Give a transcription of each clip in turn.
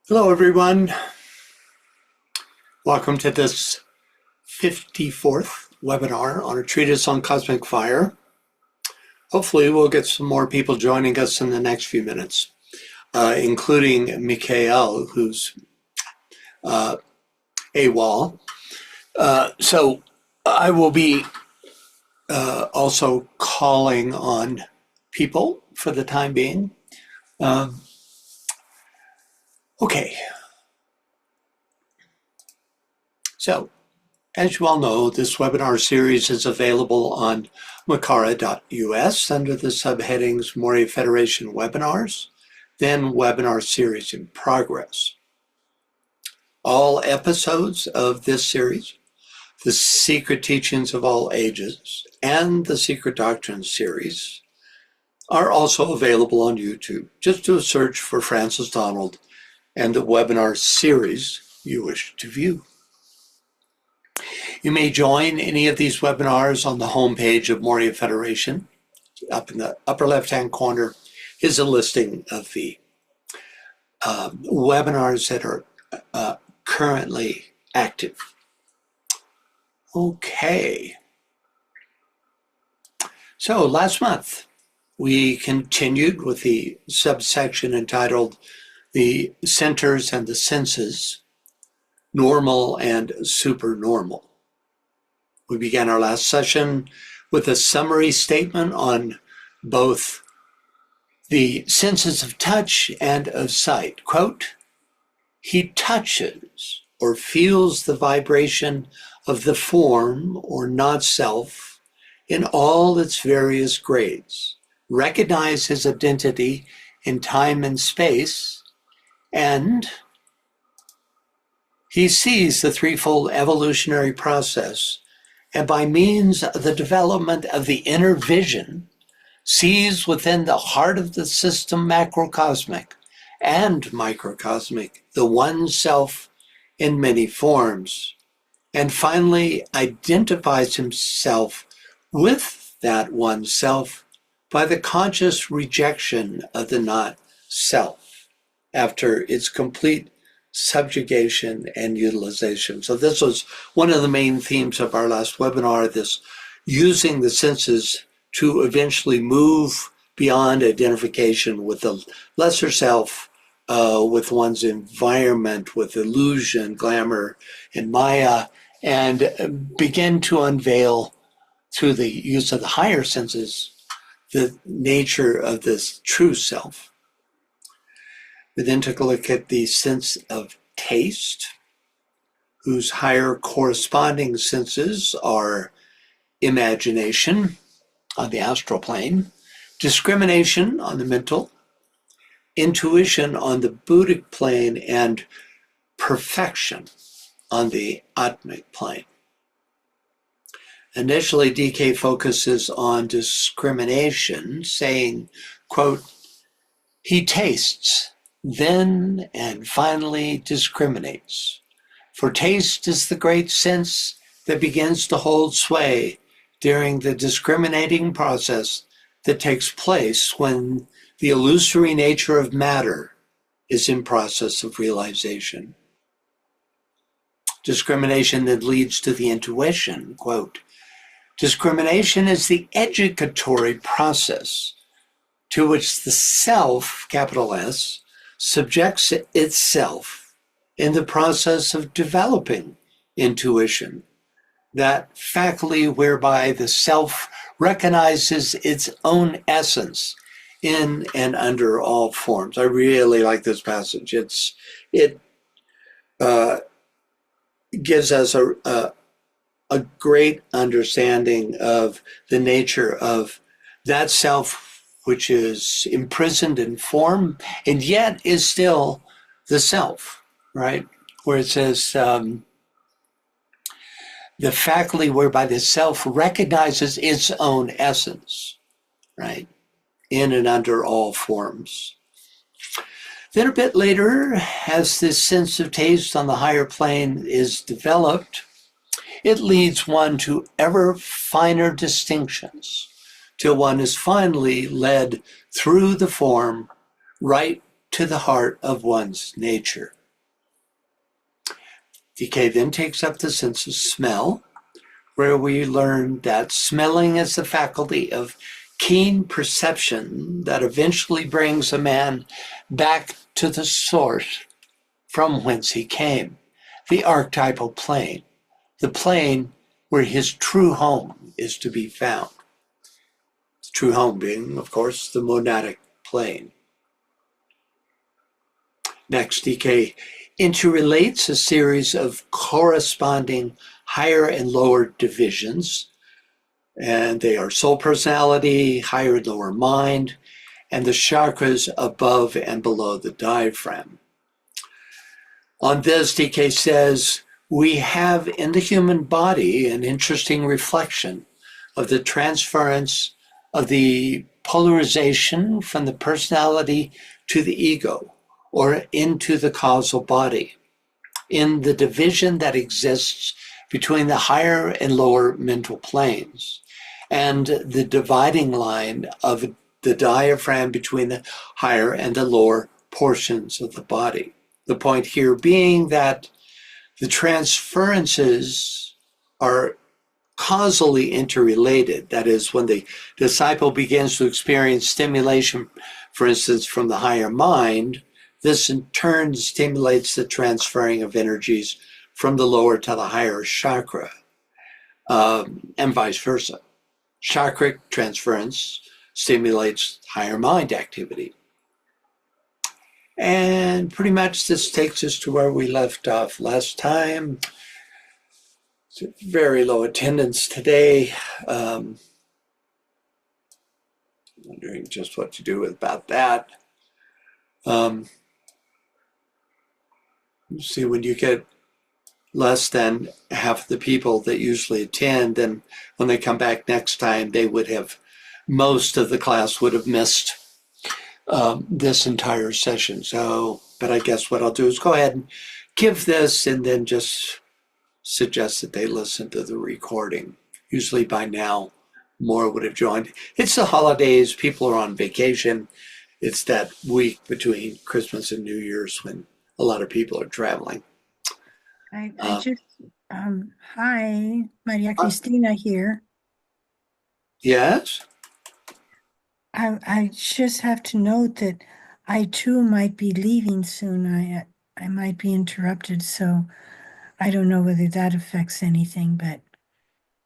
Hello, everyone. Welcome to this 54th webinar on a treatise on cosmic fire. Hopefully, we'll get some more people joining us in the next few minutes, including Mikhail, who's AWOL. So I will be also calling on people for the time being. Okay. So, as you all know, this webinar series is available on makara.us under the subheadings Moria Federation Webinars, then Webinar Series in Progress. All episodes of this series, the Secret Teachings of All Ages, and the Secret Doctrines series, are also available on YouTube. Just do a search for Francis Donald and the webinar series you wish to view. You may join any of these webinars on the homepage of Moria Federation. Up in the upper left-hand corner is a listing of the webinars that are currently active. Okay. So last month, we continued with the subsection entitled The Centers and the Senses, Normal and Supernormal. We began our last session with a summary statement on both the senses of touch and of sight. Quote, he touches or feels the vibration of the form or not self in all its various grades, recognize his identity in time and space, and he sees the threefold evolutionary process, and by means of the development of the inner vision, sees within the heart of the system macrocosmic and microcosmic the one self in many forms, and finally identifies himself with that one self by the conscious rejection of the not self after its complete subjugation and utilization. So this was one of the main themes of our last webinar, this using the senses to eventually move beyond identification with the lesser self, with one's environment, with illusion, glamour, and Maya, and begin to unveil through the use of the higher senses the nature of this true self. We then took a look at the sense of taste, whose higher corresponding senses are imagination on the astral plane, discrimination on the mental, intuition on the Buddhic plane, and perfection on the Atmic plane. Initially, DK focuses on discrimination, saying, quote, he tastes, then and finally discriminates. For taste is the great sense that begins to hold sway during the discriminating process that takes place when the illusory nature of matter is in process of realization. Discrimination that leads to the intuition, quote, discrimination is the educatory process to which the self, capital S, subjects itself in the process of developing intuition, that faculty whereby the self recognizes its own essence in and under all forms. I really like this passage. It gives us a great understanding of the nature of that self which is imprisoned in form and yet is still the self, right? Where it says the faculty whereby the self recognizes its own essence, right? In and under all forms. Then a bit later, as this sense of taste on the higher plane is developed, it leads one to ever finer distinctions till one is finally led through the form right to the heart of one's nature. DK then takes up the sense of smell, where we learn that smelling is the faculty of keen perception that eventually brings a man back to the source from whence he came, the archetypal plane, the plane where his true home is to be found. The true home being, of course, the monadic plane. Next, DK interrelates a series of corresponding higher and lower divisions, and they are soul personality, higher and lower mind, and the chakras above and below the diaphragm. On this, DK says, we have in the human body an interesting reflection of the transference of the polarization from the personality to the ego, or into the causal body, in the division that exists between the higher and lower mental planes, and the dividing line of the diaphragm between the higher and the lower portions of the body. The point here being that the transferences are causally interrelated. That is, when the disciple begins to experience stimulation, for instance, from the higher mind, this in turn stimulates the transferring of energies from the lower to the higher chakra, and vice versa. Chakric transference stimulates higher mind activity. And pretty much this takes us to where we left off last time. It's very low attendance today. Wondering just what to do about that. See, when you get less than half the people that usually attend, then when they come back next time, they would have, most of the class would have missed this entire session. So, but I guess what I'll do is go ahead and give this and then just suggest that they listen to the recording. Usually by now, more would have joined. It's the holidays, people are on vacation. It's that week between Christmas and New Year's when a lot of people are traveling. Hi, Maria Cristina here. Yes? I just have to note that I too might be leaving soon. I might be interrupted, so I don't know whether that affects anything, but I'm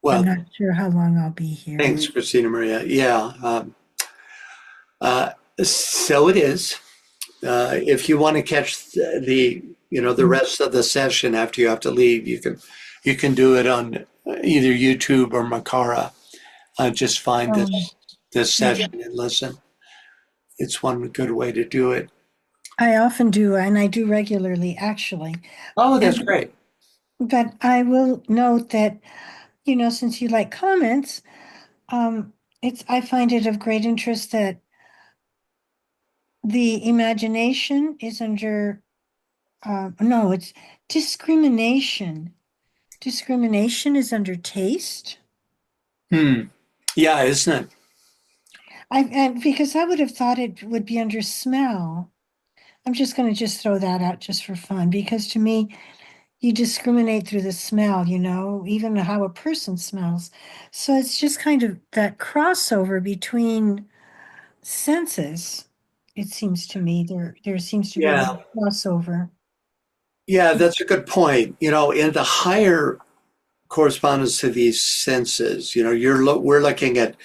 Well, not sure how long I'll be here. thanks, Christina Maria. Yeah. So it is. If you want to catch the rest of the session after you have to leave, you can do it on either YouTube or Makara. Just find this session and listen. It's one good way to do it. I often do, and I do regularly, actually. Oh, that's great. But I will note that, since you like comments, I find it of great interest that the imagination is under, no, it's discrimination. Discrimination is under taste. Yeah, isn't it? And because I would have thought it would be under smell. I'm just going to throw that out just for fun, because to me, you discriminate through the smell, even how a person smells. So it's just kind of that crossover between senses. It seems to me there seems to be a Yeah. crossover. Yeah, that's a good point. In the higher correspondence to these senses, we're looking at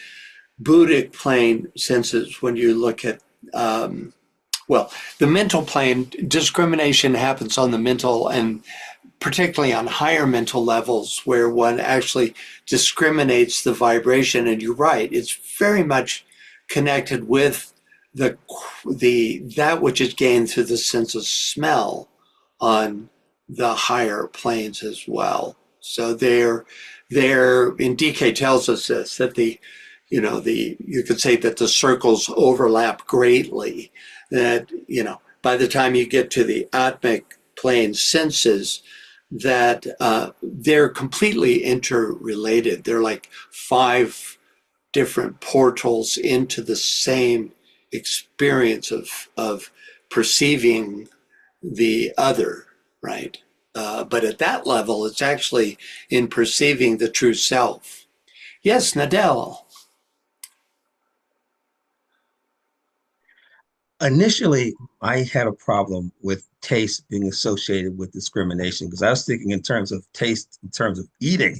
Buddhic plane senses when you look at, the mental plane. Discrimination happens on the mental and particularly on higher mental levels where one actually discriminates the vibration. And you're right, it's very much connected with that which is gained through the sense of smell on the higher planes as well. So they're in DK tells us this, that you could say that the circles overlap greatly, that, by the time you get to the atmic plane senses, that they're completely interrelated. They're like 5 different portals into the same experience of perceiving the other, right? But at that level, it's actually in perceiving the true self. Yes, Nadell. Initially, I had a problem with taste being associated with discrimination because I was thinking in terms of taste, in terms of eating.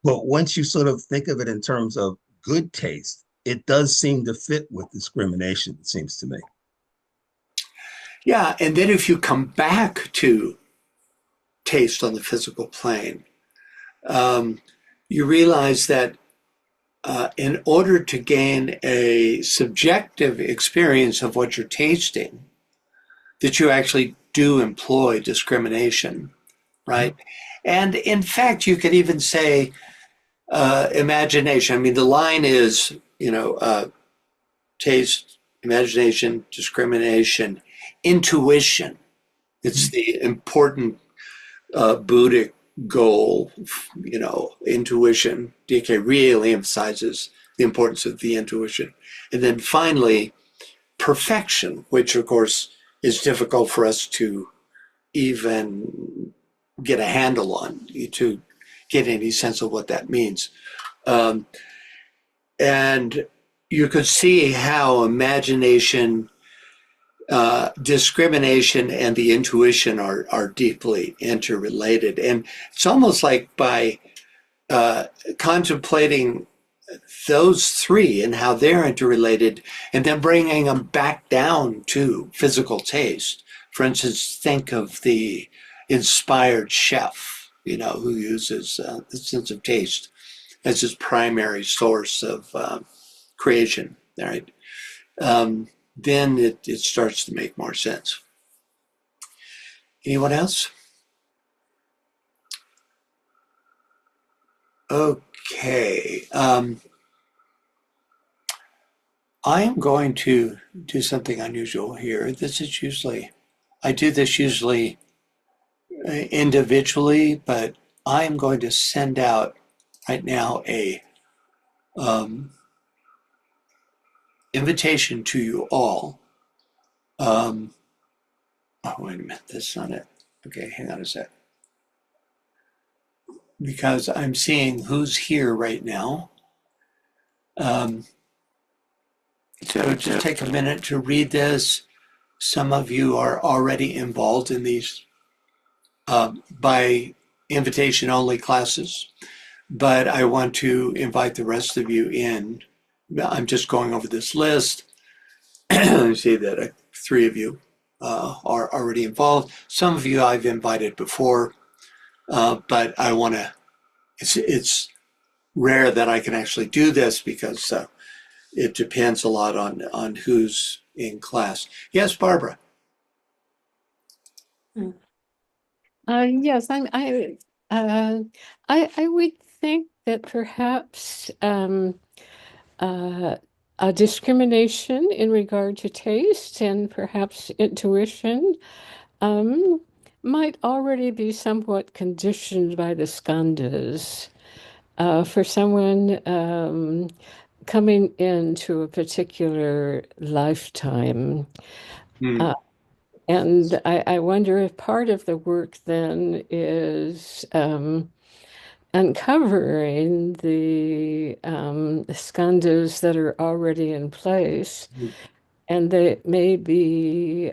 But once you sort of think of it in terms of good taste, it does seem to fit with discrimination, it seems to me. Yeah, and then if you come back to taste on the physical plane, um, you realize that in order to gain a subjective experience of what you're tasting, that you actually do employ discrimination, right? And in fact, you could even say imagination. I mean, the line is, taste, imagination, discrimination, intuition. It's the important Buddhic goal, intuition. DK really emphasizes the importance of the intuition. And then finally, perfection, which of course is difficult for us to even get a handle on, to get any sense of what that means. Um, and you could see how imagination, discrimination, and the intuition are deeply interrelated. And it's almost like by contemplating those three and how they're interrelated, and then bringing them back down to physical taste. For instance, think of the inspired chef, who uses the sense of taste as his primary source of creation, right? Then it starts to make more sense. Anyone else? Okay. I am going to do something unusual here. I do this usually individually, but I am going to send out right now a um, invitation to you all. Oh, wait a minute, that's not it. Okay, hang on a sec. Because I'm seeing who's here right now. Um, so just take a minute to read this. Some of you are already involved in these by invitation only classes, but I want to invite the rest of you in. I'm just going over this list. I see that three of you are already involved. Some of you I've invited before, but I want to, it's rare that I can actually do this because it depends a lot on who's in class. Yes, Barbara. Yes, I would think that perhaps a discrimination in regard to taste and perhaps intuition um, might already be somewhat conditioned by the skandhas. For someone coming into a particular lifetime. Hmm. Uh, and I wonder if part of the work then is uncovering the skandhas that are already in place, and they may be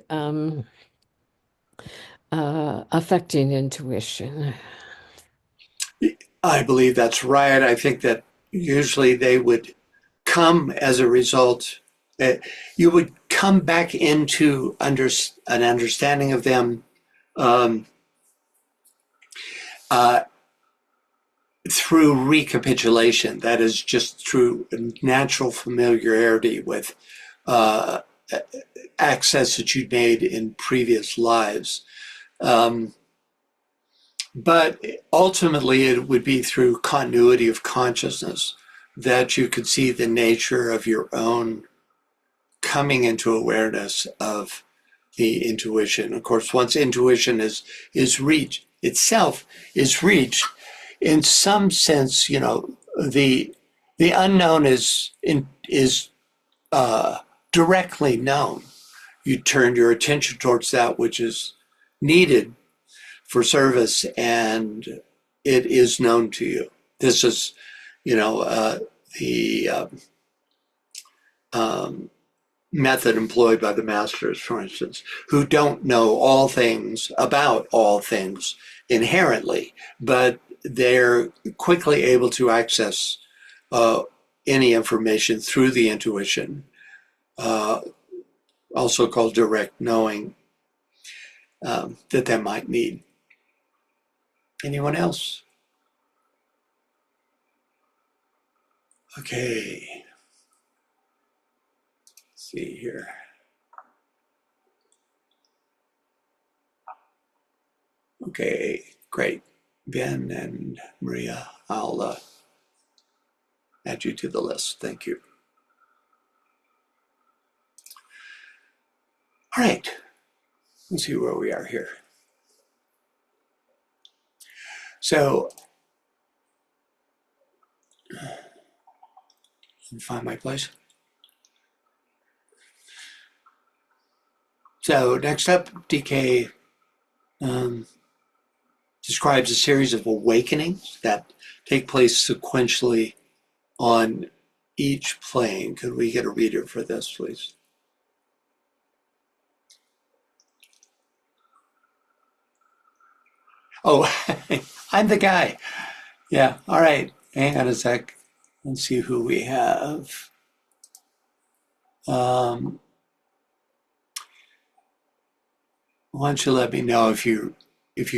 affecting intuition. I believe that's right. I think that usually they would come as a result, uh, you would come back into an understanding of them um, uh, through recapitulation. That is just through natural familiarity with uh, access that you'd made in previous lives. Um, but ultimately, it would be through continuity of consciousness that you could see the nature of your own coming into awareness of the intuition. Of course, once intuition is reached, itself is reached, in some sense, the unknown is directly known. You turn your attention towards that which is needed for service, and it is known to you. This is, the method employed by the masters, for instance, who don't know all things about all things inherently, but they're quickly able to access any information through the intuition, also called direct knowing, that they might need. Anyone else? Okay. Let's see here. Okay, great. Ben and Maria, I'll add you to the list. Thank you. All right. Let's see where we are here. So, find my place. So next up, DK describes a series of awakenings that take place sequentially on each plane. Could we get a reader for this, please? Oh, I'm the guy. Yeah, all right. Hang on a sec. Let's see who we have. Why don't you let me know if you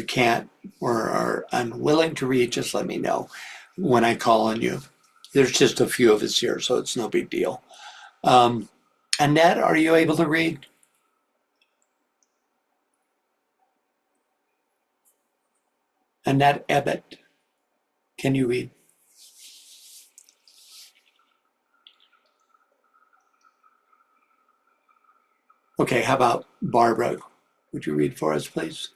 can't or are unwilling to read, just let me know when I call on you. There's just a few of us here, so it's no big deal. Annette, are you able to read? Annette Ebbett, can you read? Okay, how about Barbara? Would you read for us, please?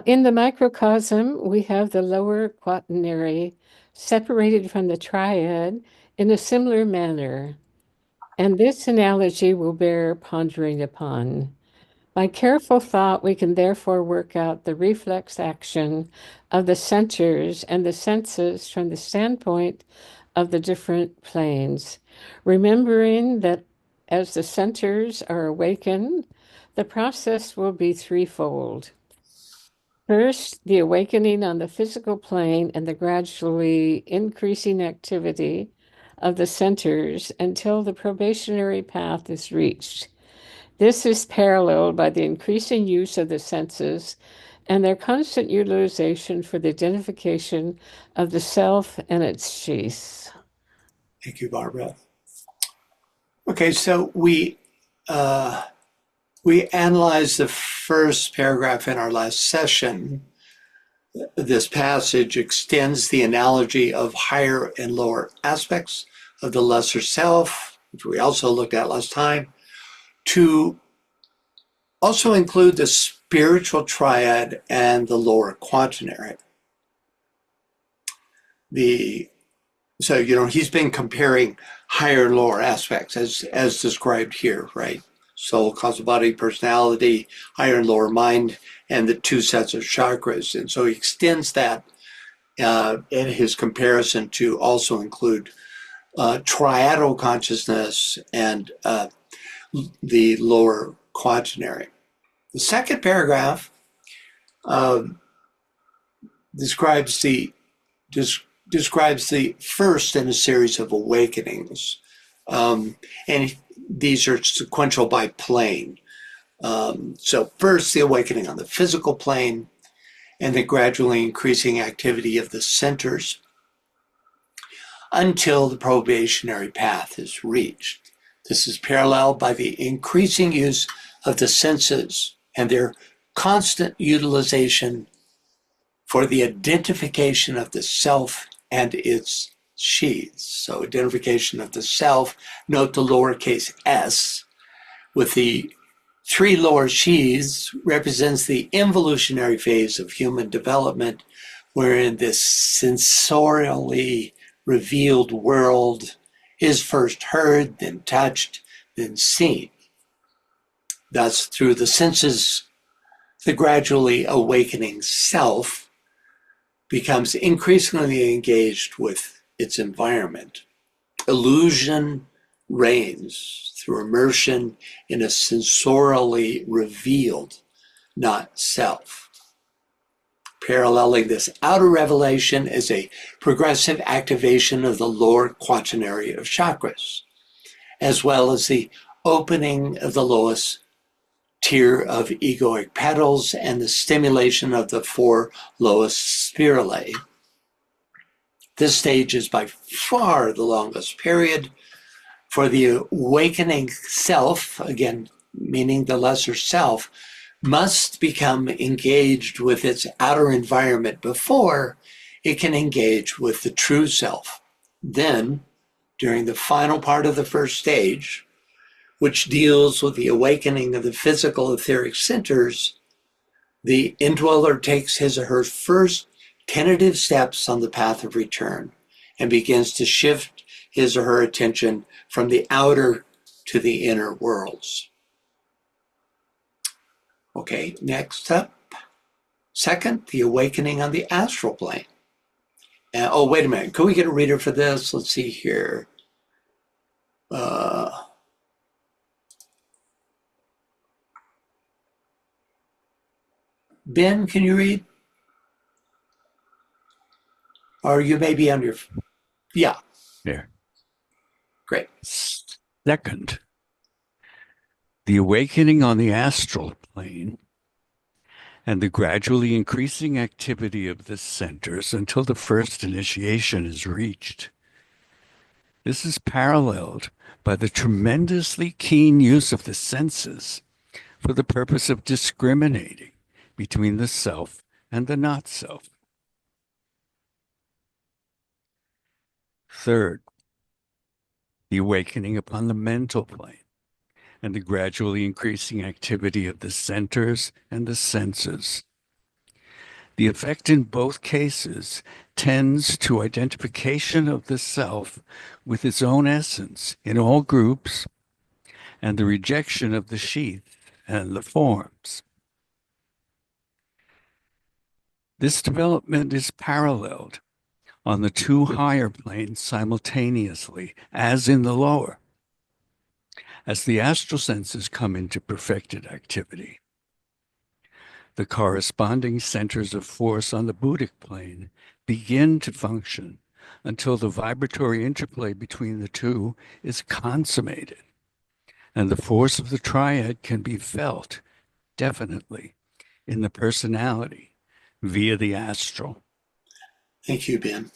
In the microcosm, we have the lower quaternary separated from the triad in a similar manner, and this analogy will bear pondering upon. By careful thought, we can therefore work out the reflex action of the centers and the senses from the standpoint of the different planes, remembering that as the centers are awakened, the process will be threefold. First, the awakening on the physical plane and the gradually increasing activity of the centers until the probationary path is reached. This is paralleled by the increasing use of the senses and their constant utilization for the identification of the self and its sheath. Thank you, Barbara. Okay, so we analyzed the first paragraph in our last session. This passage extends the analogy of higher and lower aspects of the lesser self, which we also looked at last time, to also include the spiritual triad and the lower quaternary. So, he's been comparing higher and lower aspects as described here, right? Soul, causal body, personality, higher and lower mind, and the two sets of chakras. And so he extends that in his comparison to also include triadal consciousness and the lower quaternary. The second paragraph describes the first in a series of awakenings. And these are sequential by plane. So first, the awakening on the physical plane and the gradually increasing activity of the centers until the probationary path is reached. This is paralleled by the increasing use of the senses and their constant utilization for the identification of the self and its sheaths. So identification of the self, note the lowercase s, with the three lower sheaths represents the involutionary phase of human development, wherein this sensorially revealed world is first heard, then touched, then seen. Thus, through the senses, the gradually awakening self becomes increasingly engaged with its environment. Illusion reigns through immersion in a sensorially revealed not self. Paralleling this outer revelation is a progressive activation of the lower quaternary of chakras, as well as the opening of the lowest tier of egoic petals and the stimulation of the 4 lowest spiralae. This stage is by far the longest period, for the awakening self, again, meaning the lesser self, must become engaged with its outer environment before it can engage with the true self. Then, during the final part of the first stage, which deals with the awakening of the physical etheric centers, the indweller takes his or her first tentative steps on the path of return and begins to shift his or her attention from the outer to the inner worlds. Okay, next up. Second, the awakening on the astral plane. Oh, wait a minute. Can we get a reader for this? Let's see here. Ben, can you read? Or you may be on your... Yeah. There. Great. Second, the awakening on the astral plane and the gradually increasing activity of the centers until the first initiation is reached. This is paralleled by the tremendously keen use of the senses for the purpose of discriminating between the self and the not self. Third, the awakening upon the mental plane and the gradually increasing activity of the centers and the senses. The effect in both cases tends to identification of the self with its own essence in all groups and the rejection of the sheath and the forms. This development is paralleled on the 2 higher planes simultaneously, as in the lower, as the astral senses come into perfected activity. The corresponding centers of force on the Buddhic plane begin to function until the vibratory interplay between the 2 is consummated, and the force of the triad can be felt definitely in the personality via the astral. Thank you, Ben.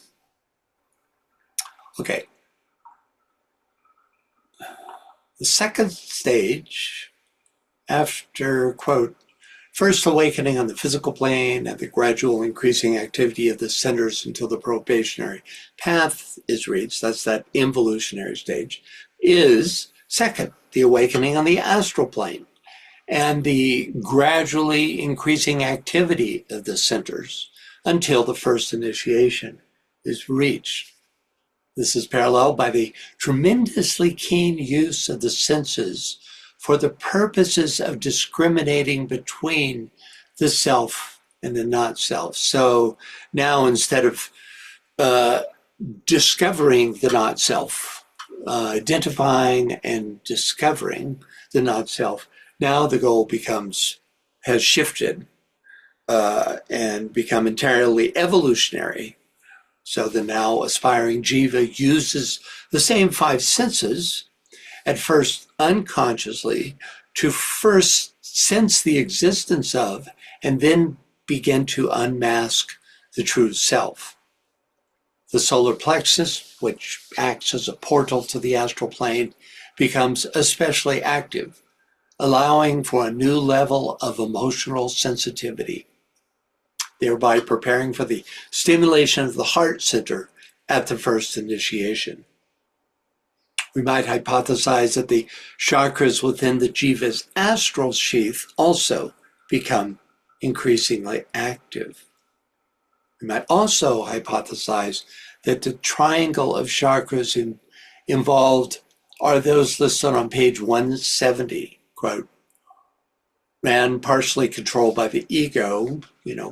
Okay. The second stage, after, quote, first awakening on the physical plane and the gradual increasing activity of the centers until the probationary path is reached, that's that involutionary stage, is second, the awakening on the astral plane and the gradually increasing activity of the centers until the first initiation is reached. This is paralleled by the tremendously keen use of the senses for the purposes of discriminating between the self and the not self. So now instead of discovering the not self, identifying and discovering the not self, now the goal has shifted and become entirely evolutionary. So the now aspiring jiva uses the same 5 senses, at first unconsciously, to first sense the existence of and then begin to unmask the true self. The solar plexus, which acts as a portal to the astral plane, becomes especially active, allowing for a new level of emotional sensitivity, thereby preparing for the stimulation of the heart center at the first initiation. We might hypothesize that the chakras within the jiva's astral sheath also become increasingly active. We might also hypothesize that the triangle of chakras involved are those listed on page 170, quote, and partially controlled by the ego,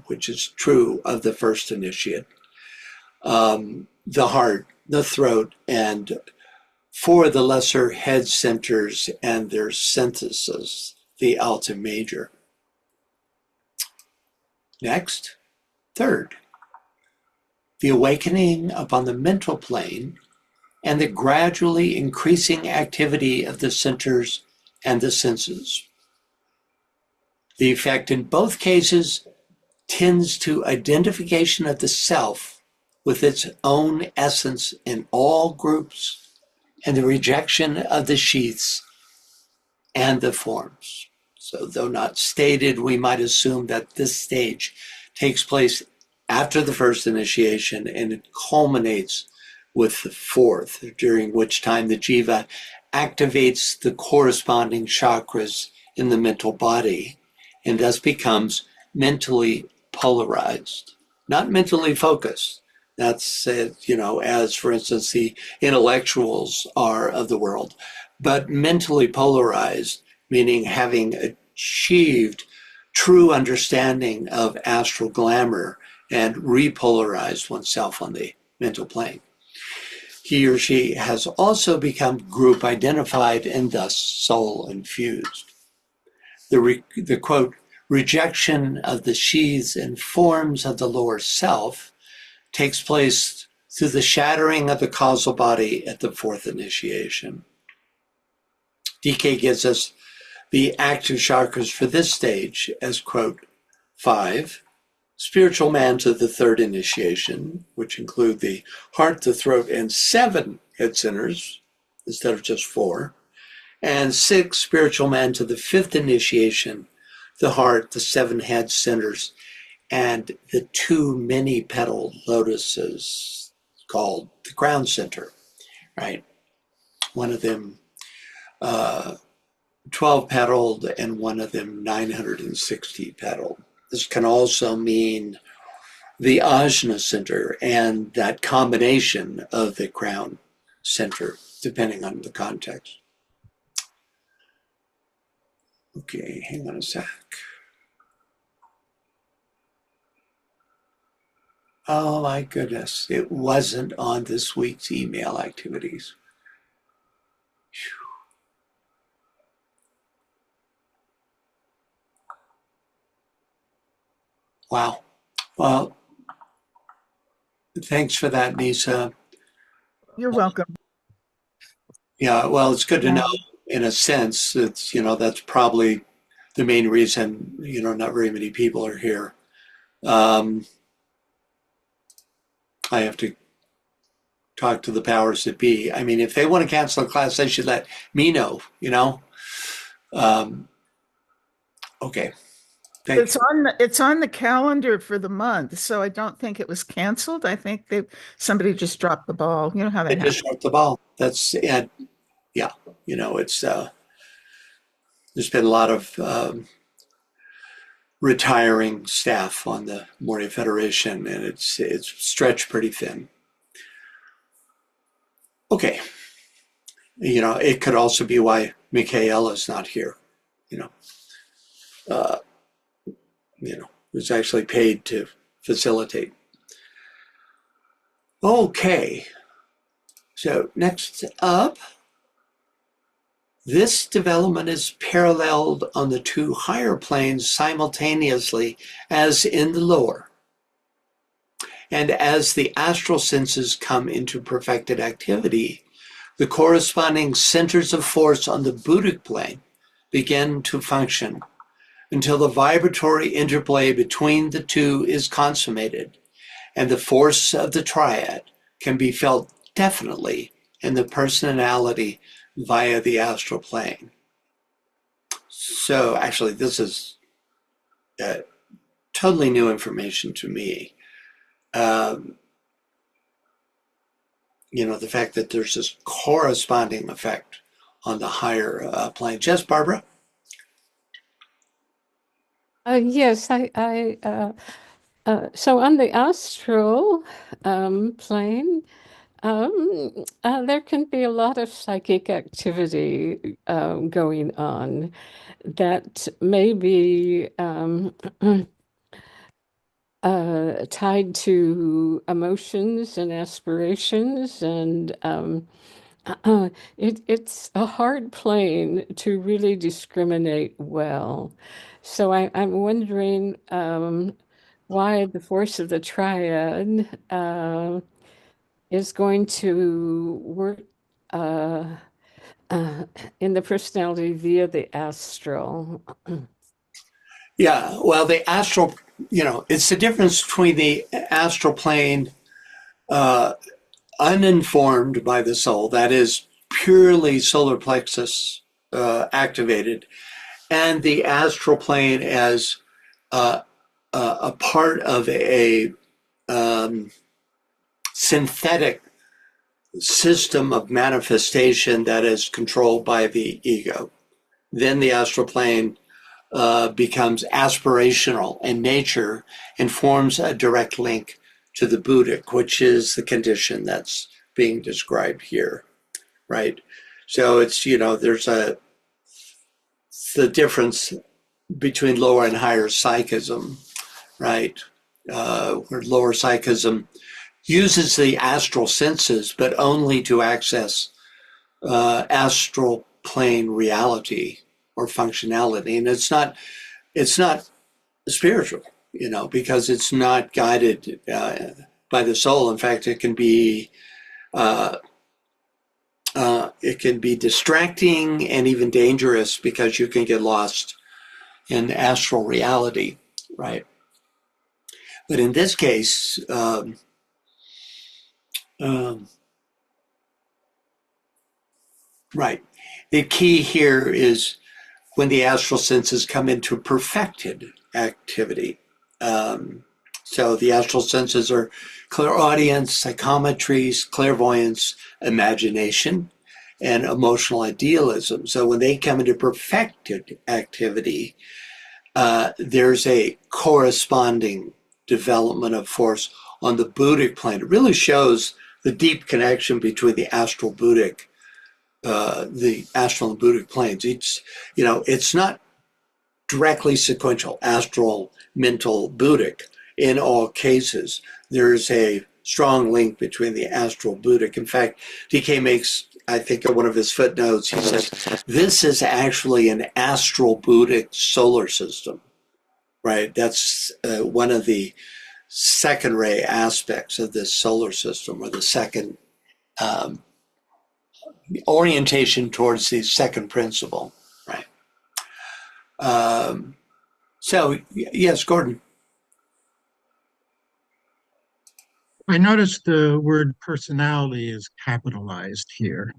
which is true of the first initiate, the heart, the throat, and for the lesser head centers and their synthesis, the alta major. Next, third, the awakening upon the mental plane and the gradually increasing activity of the centers and the senses. The effect in both cases tends to identification of the self with its own essence in all groups and the rejection of the sheaths and the forms. So though not stated, we might assume that this stage takes place after the first initiation and it culminates with the fourth, during which time the jiva activates the corresponding chakras in the mental body and thus becomes mentally polarized, not mentally focused. That's as for instance the intellectuals are of the world, but mentally polarized, meaning having achieved true understanding of astral glamour and repolarized oneself on the mental plane. He or she has also become group identified and thus soul infused. The quote, rejection of the sheaths and forms of the lower self takes place through the shattering of the causal body at the fourth initiation. DK gives us the active chakras for this stage as, quote, 5, spiritual man to the third initiation, which include the heart, the throat, and 7 head centers instead of just 4, and 6, spiritual man to the fifth initiation, the heart, the 7 head centers, and the 2 many-petaled lotuses called the crown center, right? One of them 12-petaled and one of them 960-petaled. This can also mean the ajna center and that combination of the crown center, depending on the context. Okay, hang on a sec. Oh my goodness, it wasn't on this week's email activities. Wow. Well, thanks for that, Nisa. You're welcome. Yeah, well, it's good to know in a sense. It's, that's probably the main reason, not very many people are here. I have to talk to the powers that be. I mean, if they want to cancel a class, they should let me know, Okay. It's on the calendar for the month, so I don't think it was canceled. I think somebody just dropped the ball. You know how that They happens. just dropped the ball. That's, and yeah, it's, there's been a lot of retiring staff on the Moria Federation, and it's stretched pretty thin. Okay. It could also be why Michaela's not here, who's actually paid to facilitate. Okay. So next up, this development is paralleled on the 2 higher planes simultaneously as in the lower. And as the astral senses come into perfected activity, the corresponding centers of force on the Buddhic plane begin to function until the vibratory interplay between the 2 is consummated, and the force of the triad can be felt definitely in the personality via the astral plane. So actually, this is totally new information to me. The fact that there's this corresponding effect on the higher plane. Yes, Barbara? Yes, so on the astral plane, There can be a lot of psychic activity going on that may be tied to emotions and aspirations, and it's a hard plane to really discriminate well. So I'm wondering why the force of the triad is going to work uh, uh, in the personality via the astral. Yeah, well, the astral, it's the difference between the astral plane uninformed by the soul, that is purely solar plexus activated, and the astral plane as a part of a synthetic system of manifestation that is controlled by the ego. Then the astral plane becomes aspirational in nature and forms a direct link to the Buddhic, which is the condition that's being described here, right? So it's, there's the difference between lower and higher psychism, right? Where lower psychism uses the astral senses, but only to access astral plane reality or functionality. And it's not spiritual, because it's not guided by the soul. In fact, it can be distracting and even dangerous because you can get lost in astral reality, right? But in this case, right, the key here is when the astral senses come into perfected activity. So the astral senses are clairaudience, psychometry, clairvoyance, imagination, and emotional idealism. So when they come into perfected activity, there's a corresponding development of force on the Buddhic plane. It really shows the deep connection between the astral Buddhic, the astral and Buddhic planes. It's not directly sequential, astral, mental, Buddhic. In all cases, there's a strong link between the astral Buddhic. In fact, DK makes, I think in one of his footnotes, he says, this is actually an astral Buddhic solar system, right? That's one of the second ray aspects of this solar system, or the second orientation towards the second principle, right? So, yes, Gordon. I noticed the word personality is capitalized here.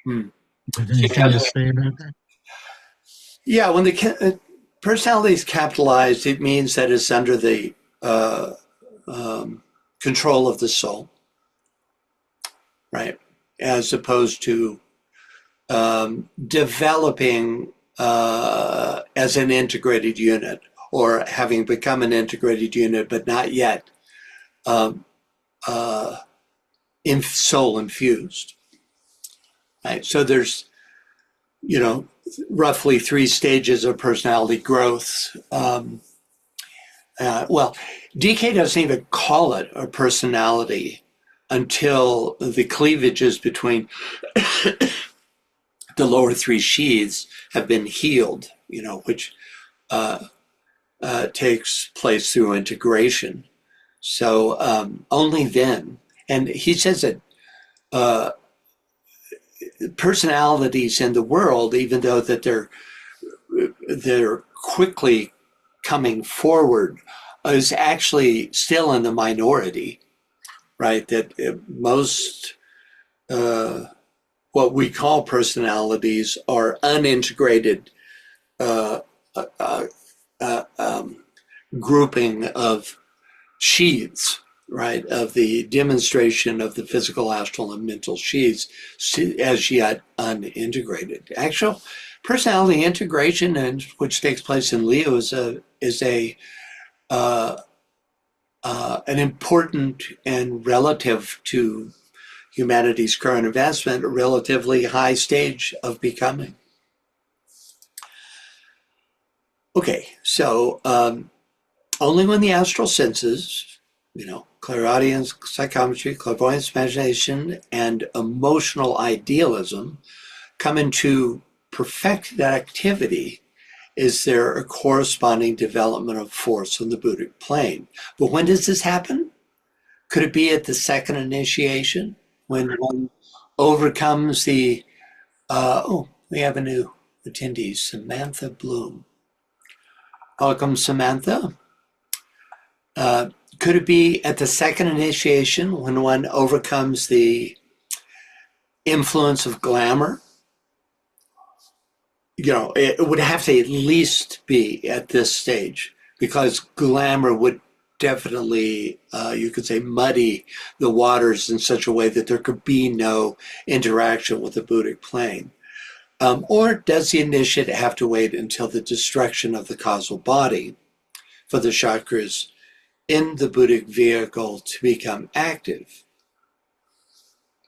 Hmm. Is there anything to say about that? Yeah, when the personality is capitalized, it means that it's under the control of the soul, right? As opposed to developing as an integrated unit, or having become an integrated unit, but not yet soul infused. Right? So there's, roughly 3 stages of personality growth. Well, DK doesn't even call it a personality until the cleavages between the lower 3 sheaths have been healed, which takes place through integration. So only then, and he says that personalities in the world, even though that they're quickly coming forward, is actually still in the minority, right? That most what we call personalities are unintegrated grouping of sheaths, right, of the demonstration of the physical, astral, and mental sheaths, as yet unintegrated. Actual personality integration, and which takes place in Leo, is an important and relative to humanity's current advancement, a relatively high stage of becoming. Okay, so only when the astral senses, clairaudience, psychometry, clairvoyance, imagination, and emotional idealism come into perfected activity is there a corresponding development of force on the Buddhic plane. But when does this happen? Could it be at the second initiation when one overcomes the, we have a new attendee, Samantha Bloom. Welcome, Samantha. Could it be at the second initiation when one overcomes the influence of glamour? It would have to at least be at this stage, because glamour would definitely, you could say, muddy the waters in such a way that there could be no interaction with the Buddhic plane. Or does the initiate have to wait until the destruction of the causal body for the chakras in the Buddhic vehicle to become active?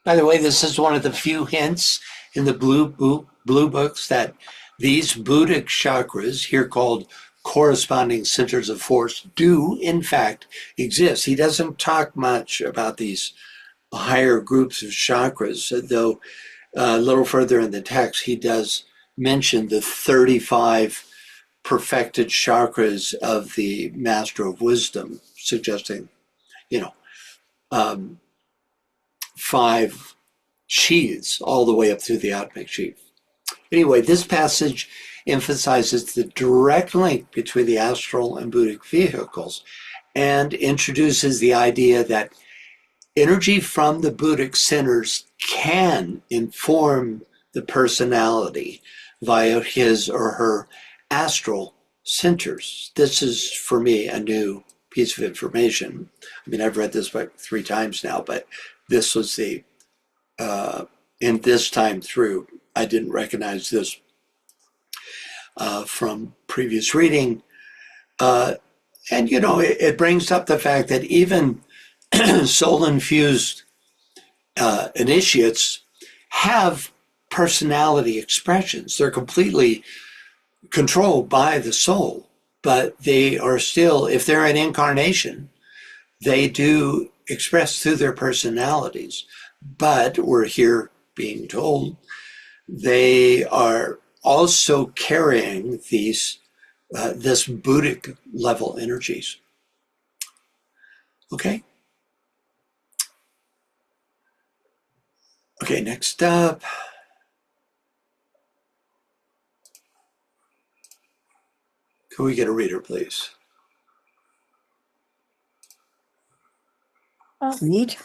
By the way, this is one of the few hints in the blue books that these Buddhic chakras, here called corresponding centers of force, do in fact exist. He doesn't talk much about these higher groups of chakras, though a little further in the text he does mention the 35 perfected chakras of the Master of Wisdom, suggesting, 5 sheaths all the way up through the Atmic sheath. Anyway, this passage emphasizes the direct link between the astral and Buddhic vehicles and introduces the idea that energy from the Buddhic centers can inform the personality via his or her astral centers. This is, for me, a new piece of information. I mean, I've read this book 3 times now, but this was the, in this time through, I didn't recognize this from previous reading. And, it brings up the fact that even soul-infused initiates have personality expressions. They're completely controlled by the soul, but they are still, if they're an incarnation, they do express through their personalities. But we're here being told they are also carrying this Buddhic level energies. Okay. Okay, next up. Can we get a reader, please? I'll read.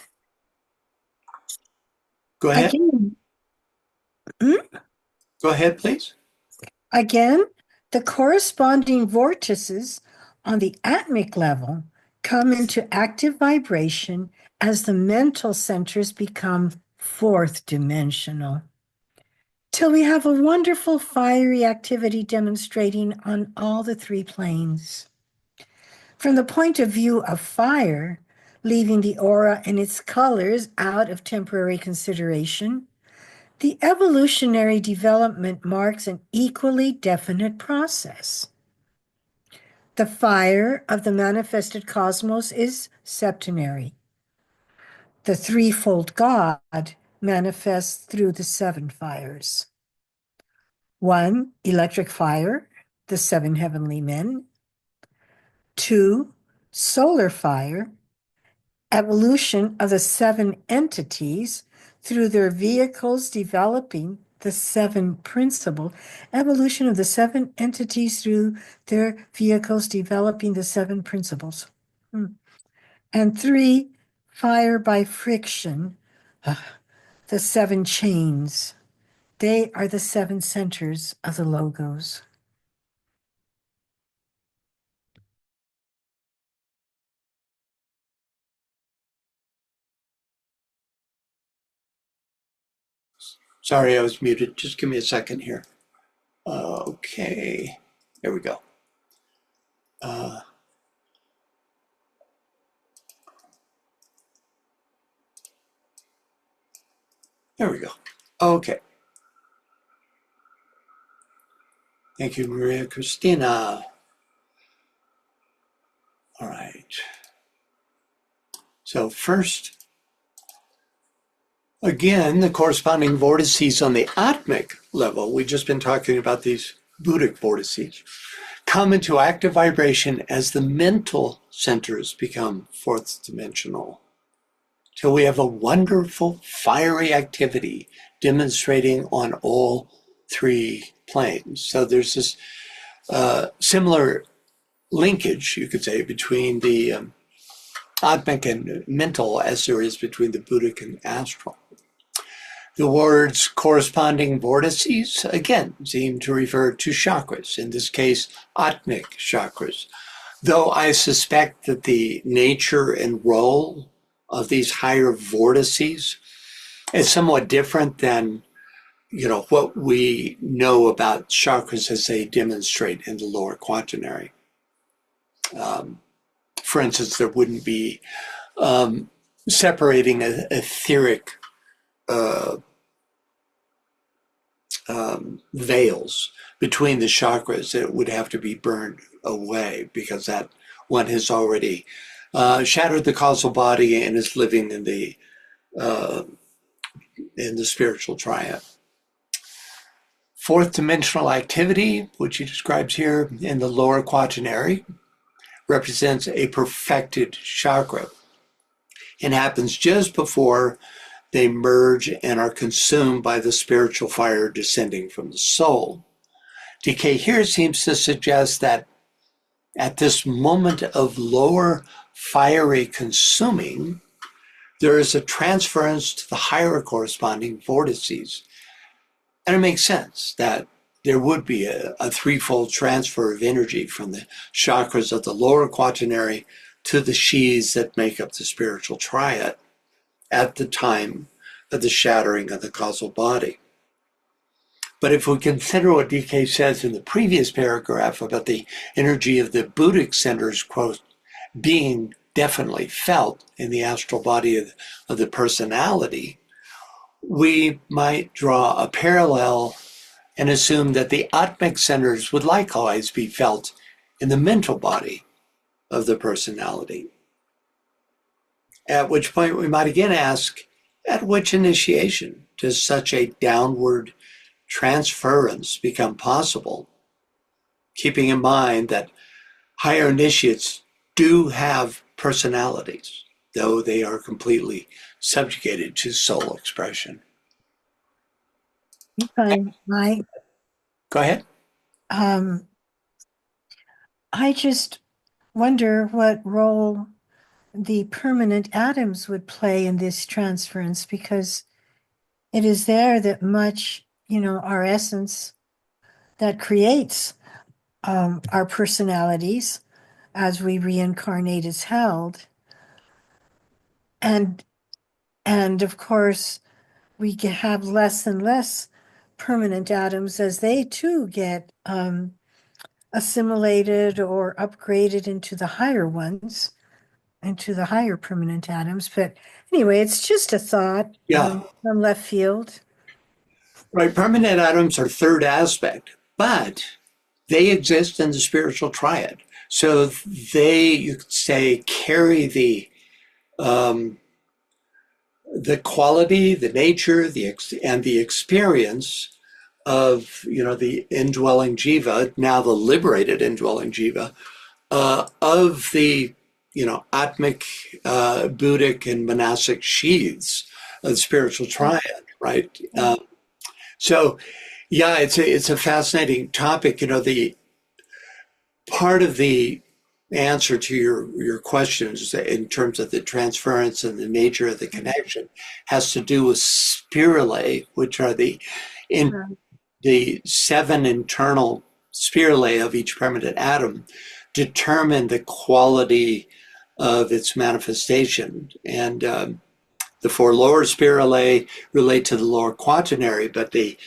Go ahead. Again, Go ahead, please. again, the corresponding vortices on the atmic level come into active vibration as the mental centers become fourth dimensional, till we have a wonderful fiery activity demonstrating on all the 3 planes. From the point of view of fire, leaving the aura and its colors out of temporary consideration, the evolutionary development marks an equally definite process. The fire of the manifested cosmos is septenary. The threefold God manifests through the 7 fires. 1, electric fire, the 7 heavenly men. 2, solar fire, evolution of the 7 entities through their vehicles developing the 7 principles, evolution of the 7 entities through their vehicles developing the 7 principles. And 3, fire by friction, the 7 chains. They are the 7 centers of the logos. Sorry, I was muted. Just give me a second here. Okay, there we go. Okay. Thank you, Maria Christina. All right. So first, again, the corresponding vortices on the atmic level, we've just been talking about these Buddhic vortices, come into active vibration as the mental centers become fourth dimensional. Till we have a wonderful fiery activity demonstrating on all three planes. So there's this similar linkage, you could say, between the atmic and mental as there is between the Buddhic and astral. The words corresponding vortices, again, seem to refer to chakras, in this case, atmic chakras, though I suspect that the nature and role of these higher vortices is somewhat different than what we know about chakras as they demonstrate in the lower quaternary. For instance, there wouldn't be separating etheric veils between the chakras that would have to be burned away because that one has already shattered the causal body and is living in the spiritual triad. Fourth dimensional activity, which he describes here in the lower quaternary, represents a perfected chakra and happens just before they merge and are consumed by the spiritual fire descending from the soul. DK here seems to suggest that at this moment of lower fiery consuming, there is a transference to the higher corresponding vortices. And it makes sense that there would be a threefold transfer of energy from the chakras of the lower quaternary to the sheaths that make up the spiritual triad at the time of the shattering of the causal body. But if we consider what DK says in the previous paragraph about the energy of the Buddhic centers, quote, being definitely felt in the astral body of the personality, we might draw a parallel and assume that the atmic centers would likewise be felt in the mental body of the personality. At which point we might again ask, at which initiation does such a downward transference become possible? Keeping in mind that higher initiates do have personalities, though they are completely subjugated to soul expression. I Go ahead. I just wonder what role the permanent atoms would play in this transference, because it is there that much, our essence that creates our personalities as we reincarnate is held. And of course, we have less and less permanent atoms as they too get assimilated or upgraded into the higher ones, into the higher permanent atoms. But anyway, it's just a thought from left field. Right, permanent atoms are third aspect, but they exist in the spiritual triad. So they, you could say, carry the quality, the nature, and the experience of the indwelling jiva, now the liberated indwelling jiva, of the atmic, Buddhic, and monastic sheaths of the spiritual triad, right? So, yeah, it's a fascinating topic. The part of the answer to your questions in terms of the transference and the nature of the connection has to do with spiralae, which are the seven internal spiralae of each permanent atom, determine the quality of its manifestation. And the four lower spiralae relate to the lower quaternary, but the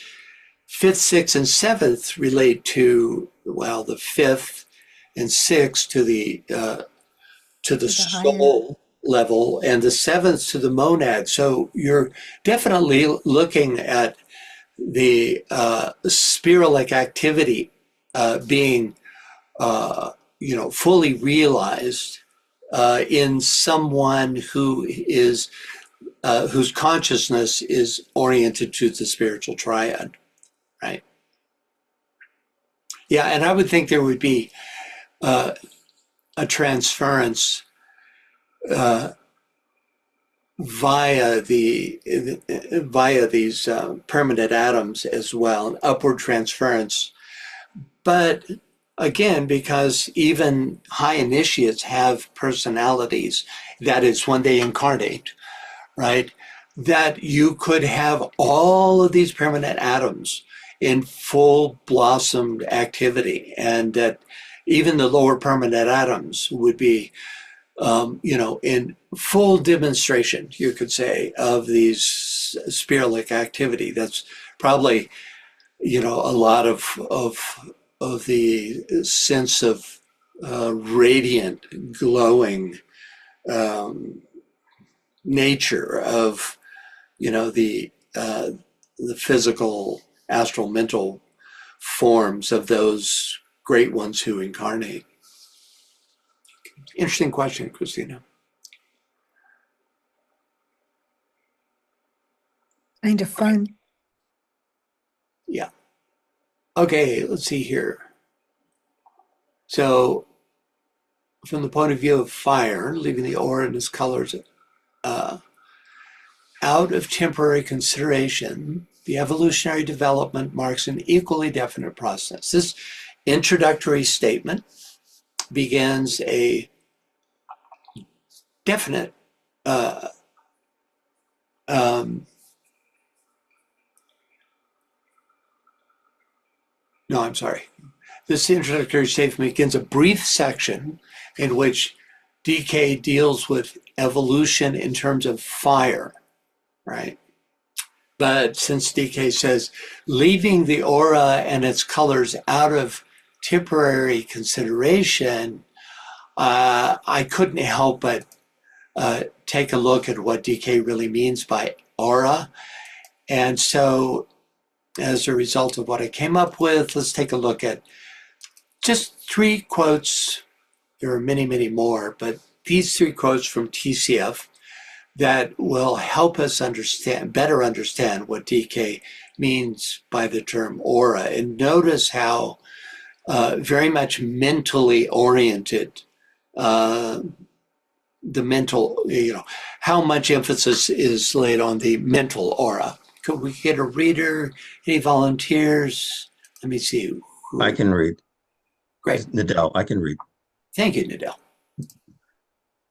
fifth, sixth, and seventh relate to, well, the fifth and sixth to the soul level and the seventh to the monad. So you're definitely looking at the spiralic activity being, fully realized in someone who is whose consciousness is oriented to the spiritual triad, right? Yeah, and I would think there would be a transference via these permanent atoms as well, an upward transference. But again, because even high initiates have personalities, that is when they incarnate, right? That you could have all of these permanent atoms in full blossomed activity, and that even the lower permanent atoms would be in full demonstration, you could say, of these spiralic activity. That's probably, a lot of the sense of radiant, glowing nature of, the physical, astral, mental forms of those great ones who incarnate. Interesting question, Christina. Kind of fun. Yeah. Okay, let's see here. So, from the point of view of fire, leaving the aura and its colors out of temporary consideration, the evolutionary development marks an equally definite process. This introductory statement begins a definite no, I'm sorry. This introductory statement begins a brief section in which DK deals with evolution in terms of fire, right? But since DK says, leaving the aura and its colors out of temporary consideration, I couldn't help but take a look at what DK really means by aura. And so as a result of what I came up with, let's take a look at just 3 quotes. There are many, many more, but these 3 quotes from TCF that will help us better understand what DK means by the term aura. And notice how very much mentally oriented the mental, how much emphasis is laid on the mental aura. Could we get a reader? Any volunteers? Let me see. I can read. Great. Nadell, I can read. Thank you, Nadell.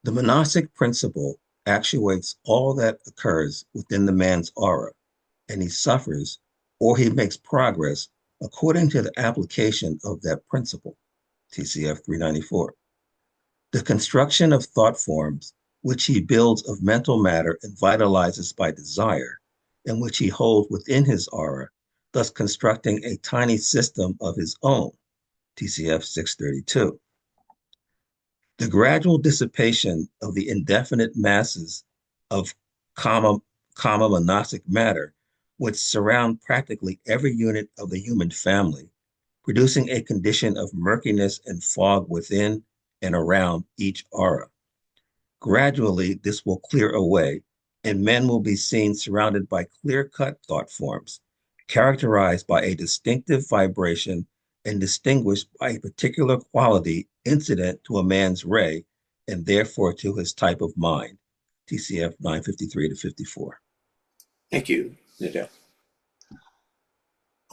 The monastic principle actuates all that occurs within the man's aura, and he suffers or he makes progress according to the application of that principle. TCF 394. The construction of thought forms, which he builds of mental matter and vitalizes by desire, and which he holds within his aura, thus constructing a tiny system of his own. TCF 632. The gradual dissipation of the indefinite masses of common monastic matter which surround practically every unit of the human family, producing a condition of murkiness and fog within and around each aura. Gradually, this will clear away, and men will be seen surrounded by clear-cut thought forms, characterized by a distinctive vibration and distinguished by a particular quality incident to a man's ray and therefore to his type of mind. TCF 953 to 54. Thank you, Nadell.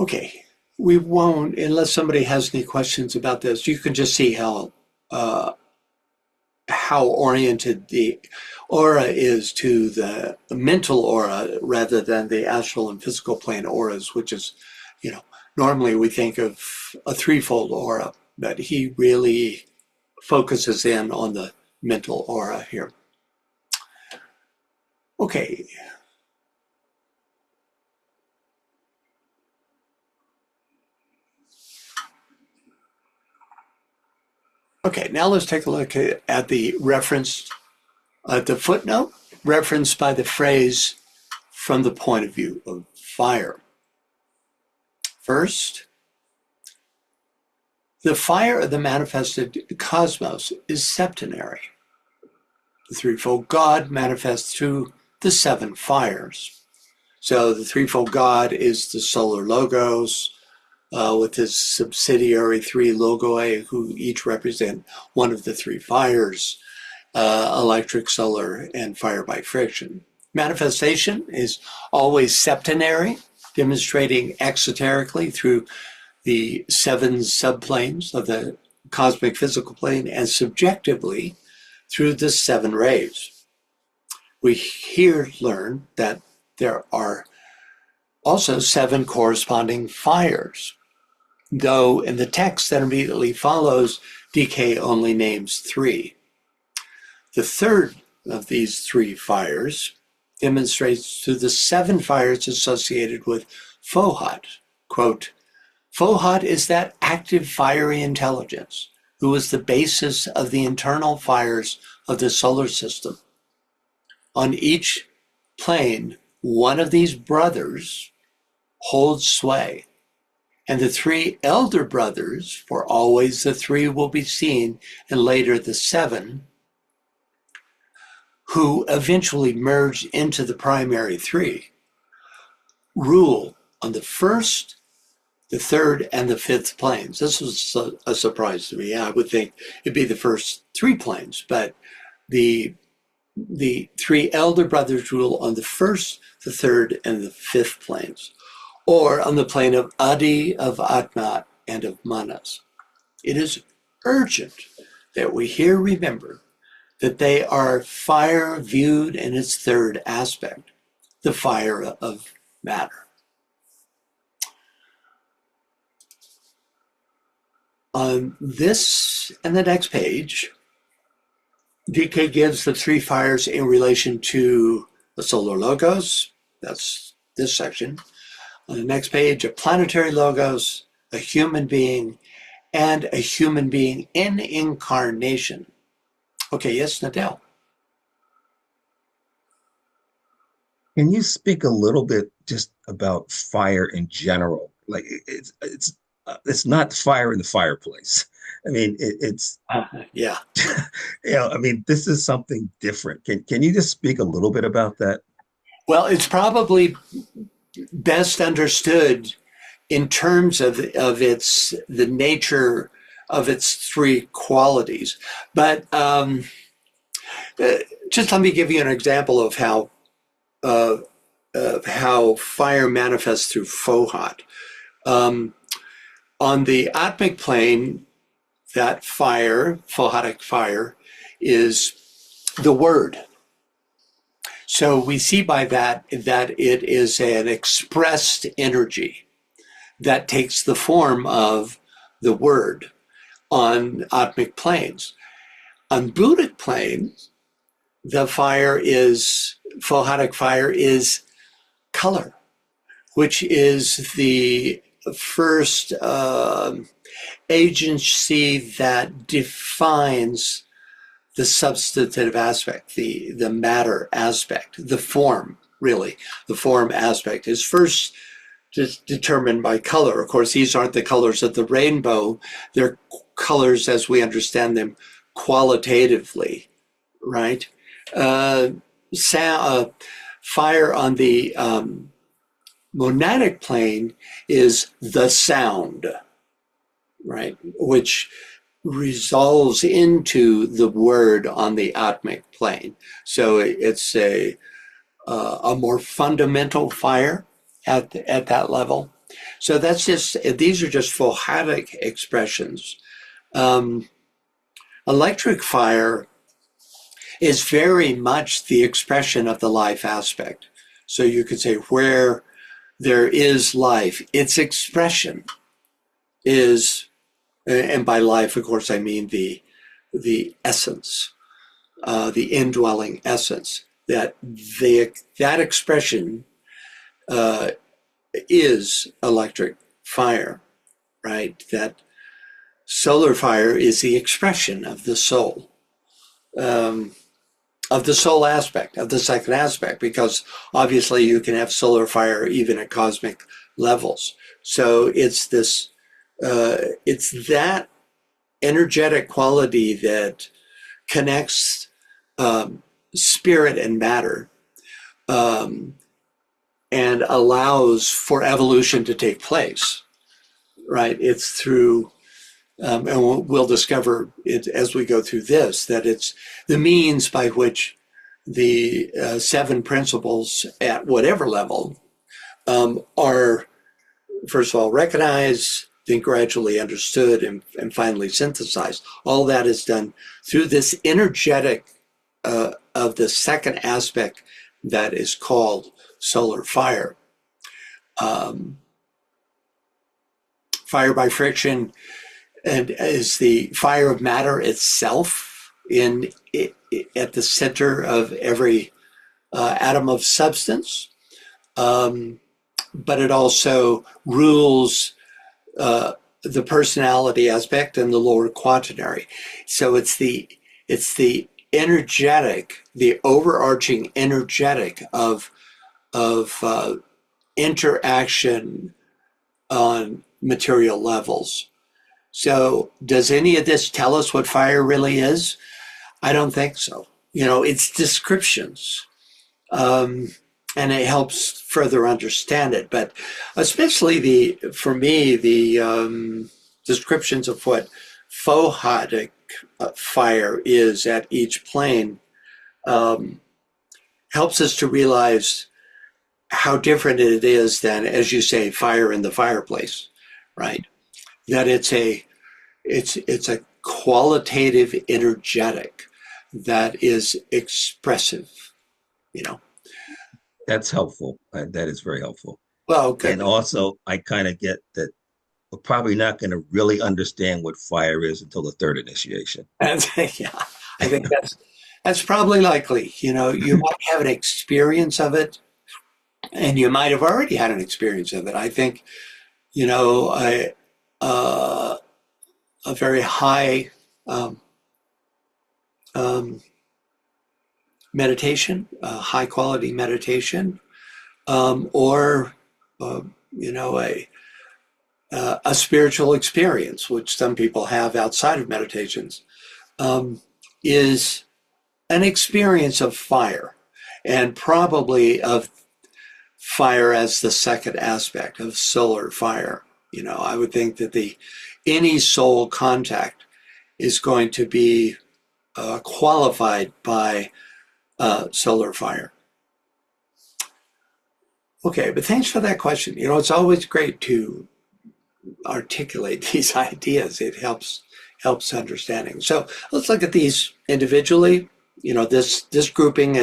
Okay, we won't, unless somebody has any questions about this, you can just see how oriented the aura is to the mental aura rather than the astral and physical plane auras, which is, normally we think of a threefold aura, but he really focuses in on the mental aura here. Okay. Okay, now let's take a look at the referenced The footnote referenced by the phrase from the point of view of fire. First, the fire of the manifested cosmos is septenary. The threefold God manifests through the seven fires. So the threefold God is the solar logos, with his subsidiary three logoi, who each represent one of the three fires, electric, solar, and fire by friction. Manifestation is always septenary, demonstrating exoterically through the seven subplanes of the cosmic physical plane and subjectively through the seven rays. We here learn that there are also seven corresponding fires, though in the text that immediately follows, DK only names three. The third of these three fires demonstrates through the seven fires associated with Fohat. Quote, Fohat is that active fiery intelligence who is the basis of the internal fires of the solar system. On each plane, one of these brothers holds sway, and the three elder brothers, for always the three will be seen, and later the seven, who eventually merge into the primary three, rule on the first, the third, and the fifth planes. This was a surprise to me. I would think it'd be the first three planes, but the three elder brothers rule on the first, the third, and the fifth planes, or on the plane of Adi, of Atma, and of Manas. It is urgent that we here remember that they are fire viewed in its third aspect, the fire of matter. On this and the next page, DK gives the three fires in relation to the solar logos. That's this section. On the next page, a planetary logos, a human being, and a human being in incarnation. Okay, yes, Nadell. Can you speak a little bit just about fire in general? Like it's not fire in the fireplace. I mean, it's Yeah. I mean, this is something different. Can you just speak a little bit about that? Well, it's probably best understood in terms of the nature of its three qualities. But just let me give you an example of how fire manifests through Fohat. On the atmic plane, that fire, Fohatic fire, is the word. So we see by that it is an expressed energy that takes the form of the word on atmic planes. On Buddhic planes, the Fohatic fire is color, which is the first agency that defines the substantive aspect, the matter aspect, the form, really. The form aspect is first determined by color. Of course, these aren't the colors of the rainbow. They're colors as we understand them qualitatively, right? Fire on the monadic plane is the sound, right? Which resolves into the word on the atmic plane. So it's a more fundamental fire at that level. So these are just Fohatic expressions. Electric fire is very much the expression of the life aspect. So you could say where there is life, its expression is, and by life, of course, I mean the essence, the indwelling essence, that expression is electric fire, right? That solar fire is the expression of the soul. of the soul aspect, of the second aspect, because obviously you can have solar fire even at cosmic levels. So it's this, it's that energetic quality that connects spirit and matter, and allows for evolution to take place, right? It's through, and we'll discover it as we go through this, that it's the means by which the seven principles at whatever level are, first of all, recognized, then gradually understood, and finally synthesized. All that is done through this energetic of the second aspect that is called solar fire. Fire by friction and is the fire of matter itself at the center of every atom of substance, but it also rules the personality aspect and the lower quaternary. So it's the energetic, the overarching energetic of interaction on material levels. So does any of this tell us what fire really is? I don't think so. It's descriptions, and it helps further understand it. But especially for me, the descriptions of what photic fire is at each plane helps us to realize how different it is than, as you say, fire in the fireplace, right? That it's a qualitative energetic that is expressive, That's helpful. That is very helpful. Well, good. And also, I kind of get that we're probably not going to really understand what fire is until the third initiation. Yeah, I think that's probably likely. You might have an experience of it, and you might have already had an experience of it. I think, a very high meditation, high quality meditation, or a spiritual experience, which some people have outside of meditations, is an experience of fire, and probably of fire as the second aspect of solar fire. I would think that any soul contact is going to be qualified by solar fire. Okay, but thanks for that question. It's always great to articulate these ideas. It helps understanding. So let's look at these individually. This grouping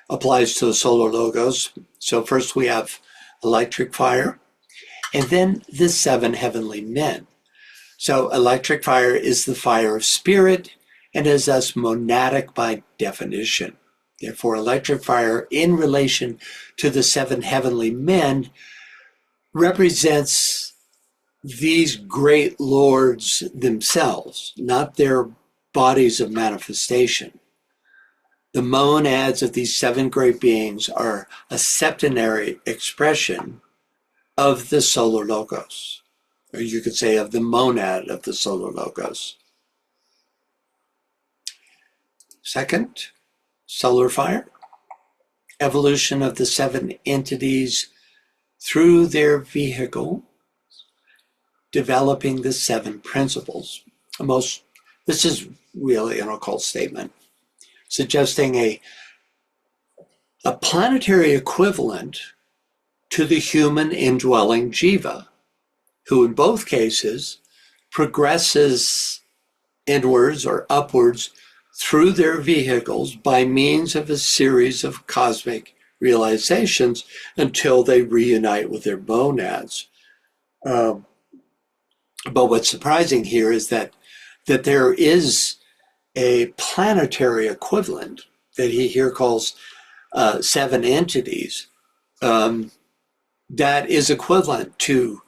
applies to the solar logos. So first we have electric fire, and then the seven heavenly men. So electric fire is the fire of spirit and is thus monadic by definition. Therefore, electric fire in relation to the seven heavenly men represents these great lords themselves, not their bodies of manifestation. The monads of these seven great beings are a septenary expression of the solar logos, or you could say of the monad of the solar logos. Second, solar fire, evolution of the seven entities through their vehicle, developing the seven principles. This is really an occult statement, suggesting a planetary equivalent to the human indwelling jiva, who in both cases progresses inwards or upwards through their vehicles by means of a series of cosmic realizations until they reunite with their monads. But what's surprising here is that there is a planetary equivalent that he here calls seven entities that is equivalent to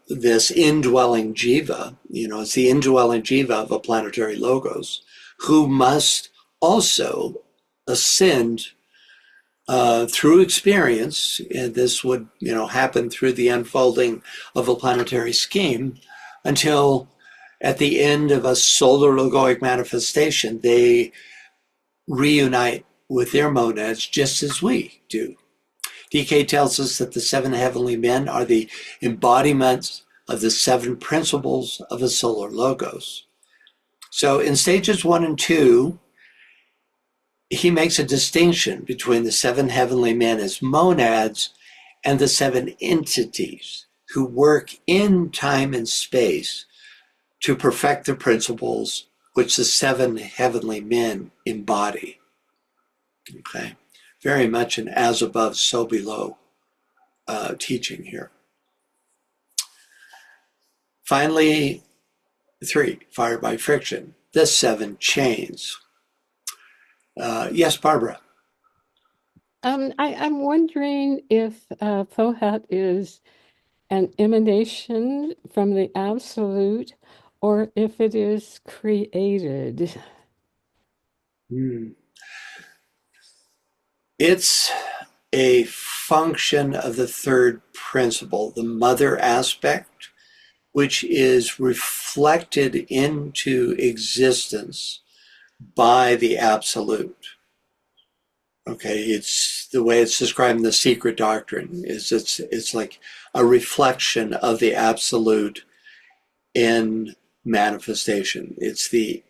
this indwelling jiva. It's the indwelling jiva of a planetary logos, who must also ascend through experience, and this would happen through the unfolding of a planetary scheme until at the end of a solar logoic manifestation, they reunite with their monads just as we do. DK tells us that the seven heavenly men are the embodiments of the seven principles of a solar logos. So in stages 1 and 2, he makes a distinction between the seven heavenly men as monads and the seven entities who work in time and space to perfect the principles which the seven heavenly men embody. Okay, very much an as above, so below teaching here. Finally, 3, fire by friction, the 7 chains. Yes, Barbara. I'm wondering if Fohat is an emanation from the absolute or if it is created. It's a function of the third principle, the mother aspect, which is reflected into existence by the absolute. Okay, it's the way it's described in the secret doctrine is it's like a reflection of the absolute in manifestation. It's the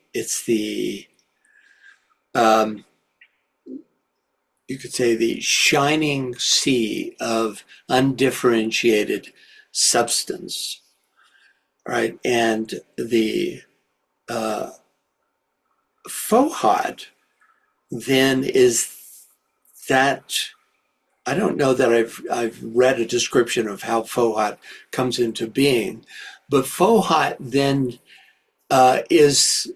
you could say the shining sea of undifferentiated substance, right? And the Fohat then is that. I don't know that I've read a description of how Fohat comes into being, but Fohat then is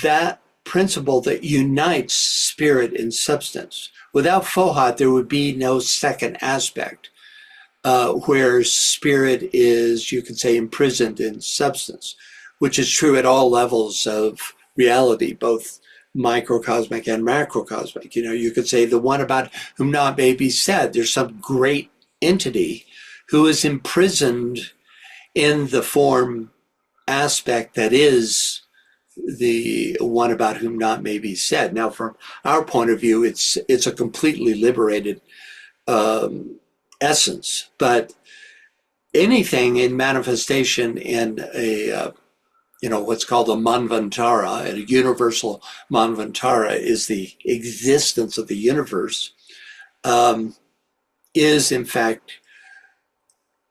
that principle that unites spirit and substance. Without Fohat, there would be no second aspect, where spirit is, you could say, imprisoned in substance, which is true at all levels of reality, both microcosmic and macrocosmic. You could say the one about whom not may be said, there's some great entity who is imprisoned in the form aspect that is the one about whom not may be said. Now, from our point of view, it's a completely liberated essence, but anything in manifestation in a what's called a manvantara, and a universal manvantara is the existence of the universe, is in fact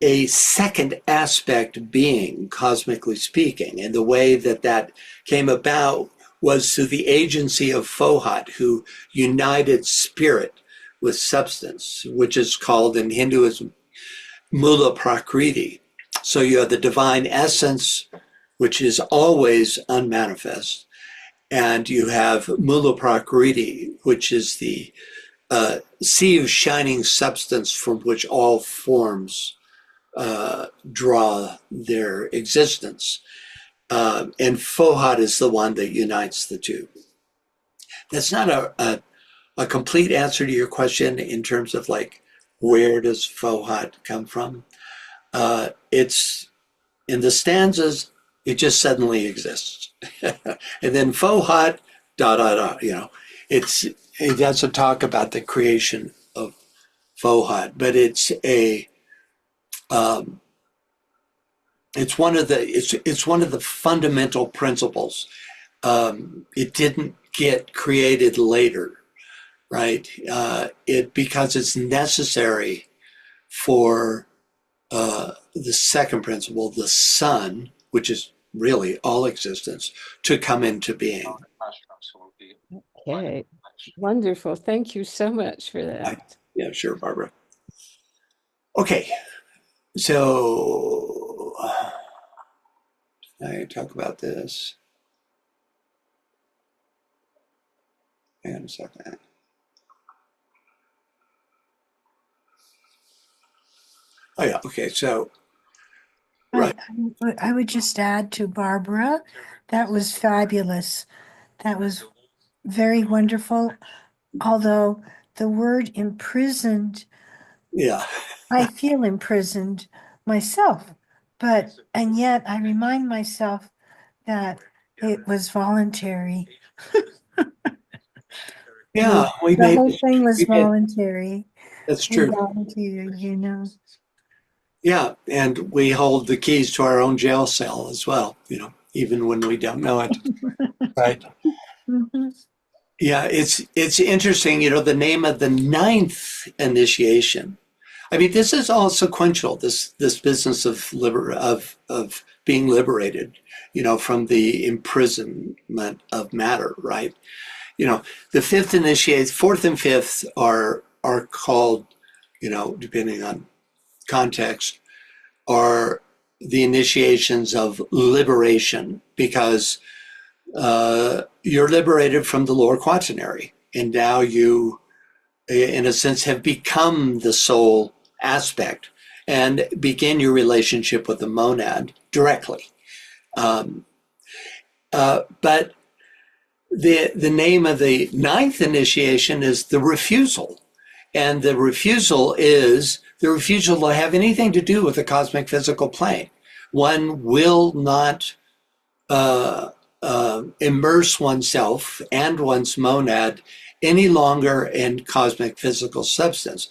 a second aspect being, cosmically speaking. And the way that came about was through the agency of Fohat, who united spirit with substance, which is called in Hinduism Mula Prakriti. So you have the divine essence, which is always unmanifest, and you have Mula Prakriti, which is the sea of shining substance from which all forms draw their existence. And Fohat is the one that unites the two. That's not a complete answer to your question in terms of like, where does Fohat come from? It's in the stanzas, it just suddenly exists. And then Fohat, it doesn't talk about the creation of Fohat, but it's one of the fundamental principles. It didn't get created later, right? Because it's necessary for the second principle, the sun, which is really all existence, to come into being. Okay, wonderful. Thank you so much for that. Yeah, sure, Barbara. Okay, so I talk about this. Hang on a second. Oh yeah, okay, so right. I would just add to Barbara, that was fabulous. That was very wonderful. Although the word imprisoned, Yeah. I feel imprisoned myself, and yet I remind myself that it was voluntary. Yeah, we The made whole thing was we did. voluntary. That's We true. volunteered, you know. Yeah, and we hold the keys to our own jail cell as well, even when we don't know it. Right. Mhm. Yeah, it's interesting, the name of the ninth initiation. I mean, this is all sequential. This business of being liberated, from the imprisonment of matter, right? The fourth and fifth are called, depending on context, are the initiations of liberation because you're liberated from the lower quaternary, and now you, in a sense, have become the soul aspect and begin your relationship with the monad directly. Um, but the name of the ninth initiation is the refusal. And the refusal to have anything to do with the cosmic physical plane. One will not immerse oneself and one's monad any longer in cosmic physical substance.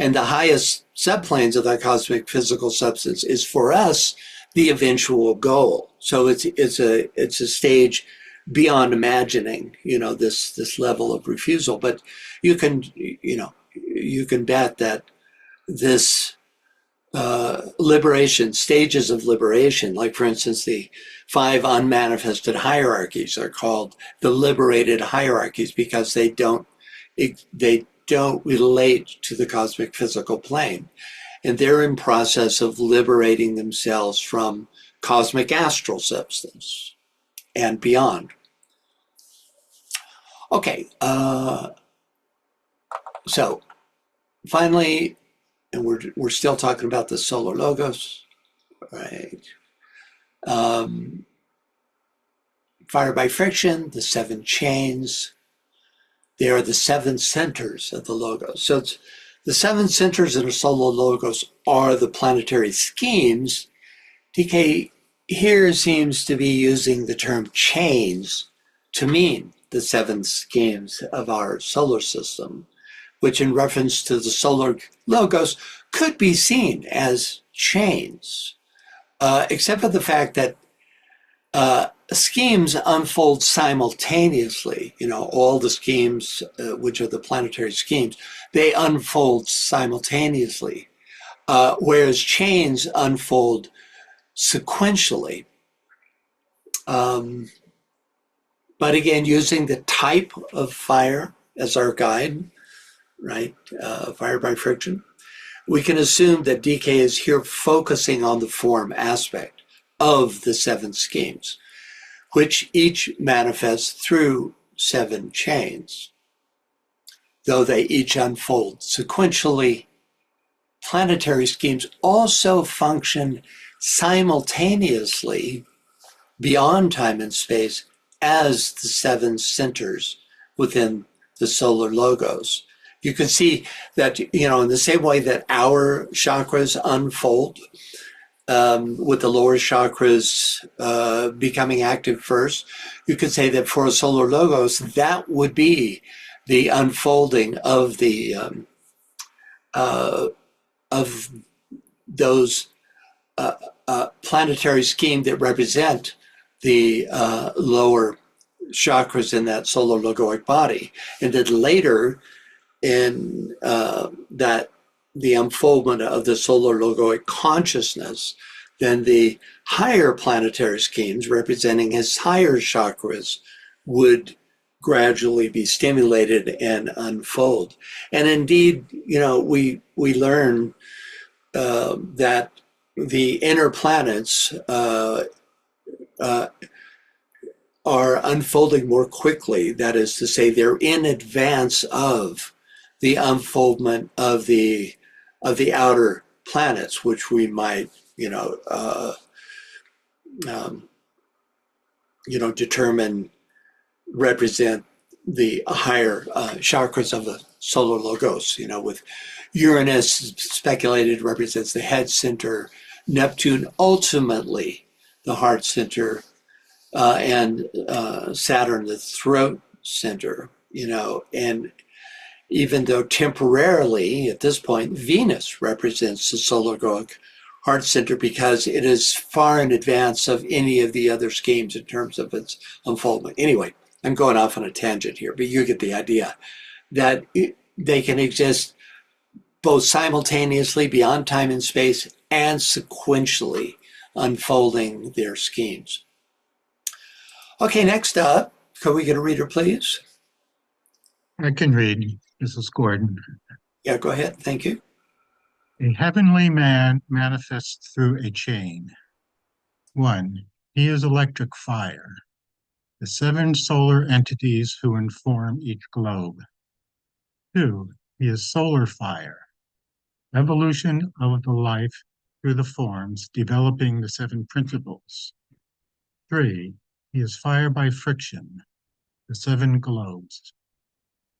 And the highest subplanes of that cosmic physical substance is for us the eventual goal. So it's a stage beyond imagining, this level of refusal. But you can bet that this stages of liberation, like for instance, the 5 unmanifested hierarchies are called the liberated hierarchies because they don't relate to the cosmic physical plane. And they're in process of liberating themselves from cosmic astral substance and beyond. Okay, so finally, and we're still talking about the solar logos, right? Fire by friction, the 7 chains. They are the 7 centers of the logos. So the 7 centers of the solar logos are the planetary schemes. DK here seems to be using the term chains to mean the 7 schemes of our solar system, which in reference to the solar logos could be seen as chains, except for the fact that schemes unfold simultaneously. All the schemes, which are the planetary schemes, they unfold simultaneously, whereas chains unfold sequentially. But again, using the type of fire as our guide, right? Fire by friction. We can assume that DK is here focusing on the form aspect of the 7 schemes, which each manifests through 7 chains. Though they each unfold sequentially, planetary schemes also function simultaneously beyond time and space as the 7 centers within the solar logos. You can see that, in the same way that our chakras unfold, with the lower chakras becoming active first, you could say that for a solar logos, that would be the unfolding of the of those planetary scheme that represent the lower chakras in that solar logoic body, and that later in that the unfoldment of the solar logoic consciousness, then the higher planetary schemes representing his higher chakras would gradually be stimulated and unfold. And indeed, we learn that the inner planets are unfolding more quickly. That is to say, they're in advance of the unfoldment of the outer planets, which we might, determine represent the higher chakras of the solar logos. With Uranus speculated represents the head center, Neptune ultimately the heart center, and Saturn the throat center. And even though temporarily at this point Venus represents the solar egoic heart center because it is far in advance of any of the other schemes in terms of its unfoldment. Anyway, I'm going off on a tangent here, but you get the idea that they can exist both simultaneously beyond time and space and sequentially unfolding their schemes. Okay, next up, could we get a reader, please? I can read. This is Gordon. Yeah, go ahead. Thank you. A heavenly man manifests through a chain. 1. He is electric fire, the 7 solar entities who inform each globe. 2. He is solar fire, evolution of the life through the forms, developing the 7 principles. 3. He is fire by friction, the 7 globes.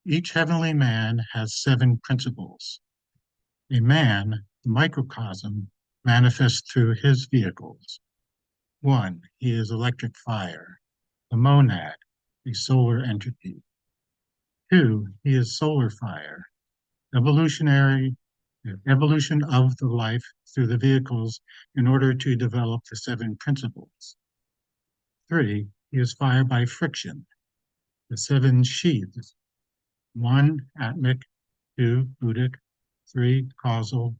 Each heavenly man has 7 principles. A man, the microcosm, manifests through his vehicles. 1. He is electric fire, the monad, a solar entity. 2. He is solar fire, evolution of the life through the vehicles in order to develop the 7 principles. 3. He is fire by friction, the 7 sheaths. 1. Atmic, 2. Buddhic, 3. Causal,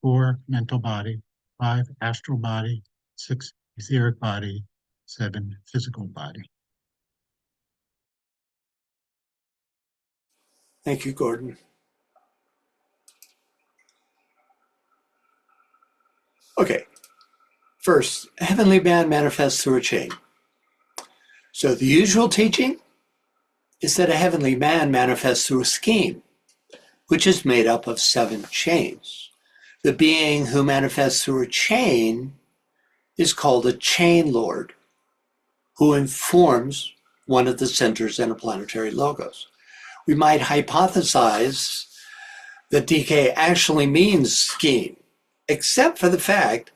4. Mental body, 5. Astral body, 6. Etheric body, 7. Physical body. Thank you, Gordon. Okay, first, a heavenly man manifests through a chain. So the usual teaching is that a heavenly man manifests through a scheme, which is made up of 7 chains. The being who manifests through a chain is called a chain lord, who informs one of the centers in a planetary logos. We might hypothesize that DK actually means scheme, except for the fact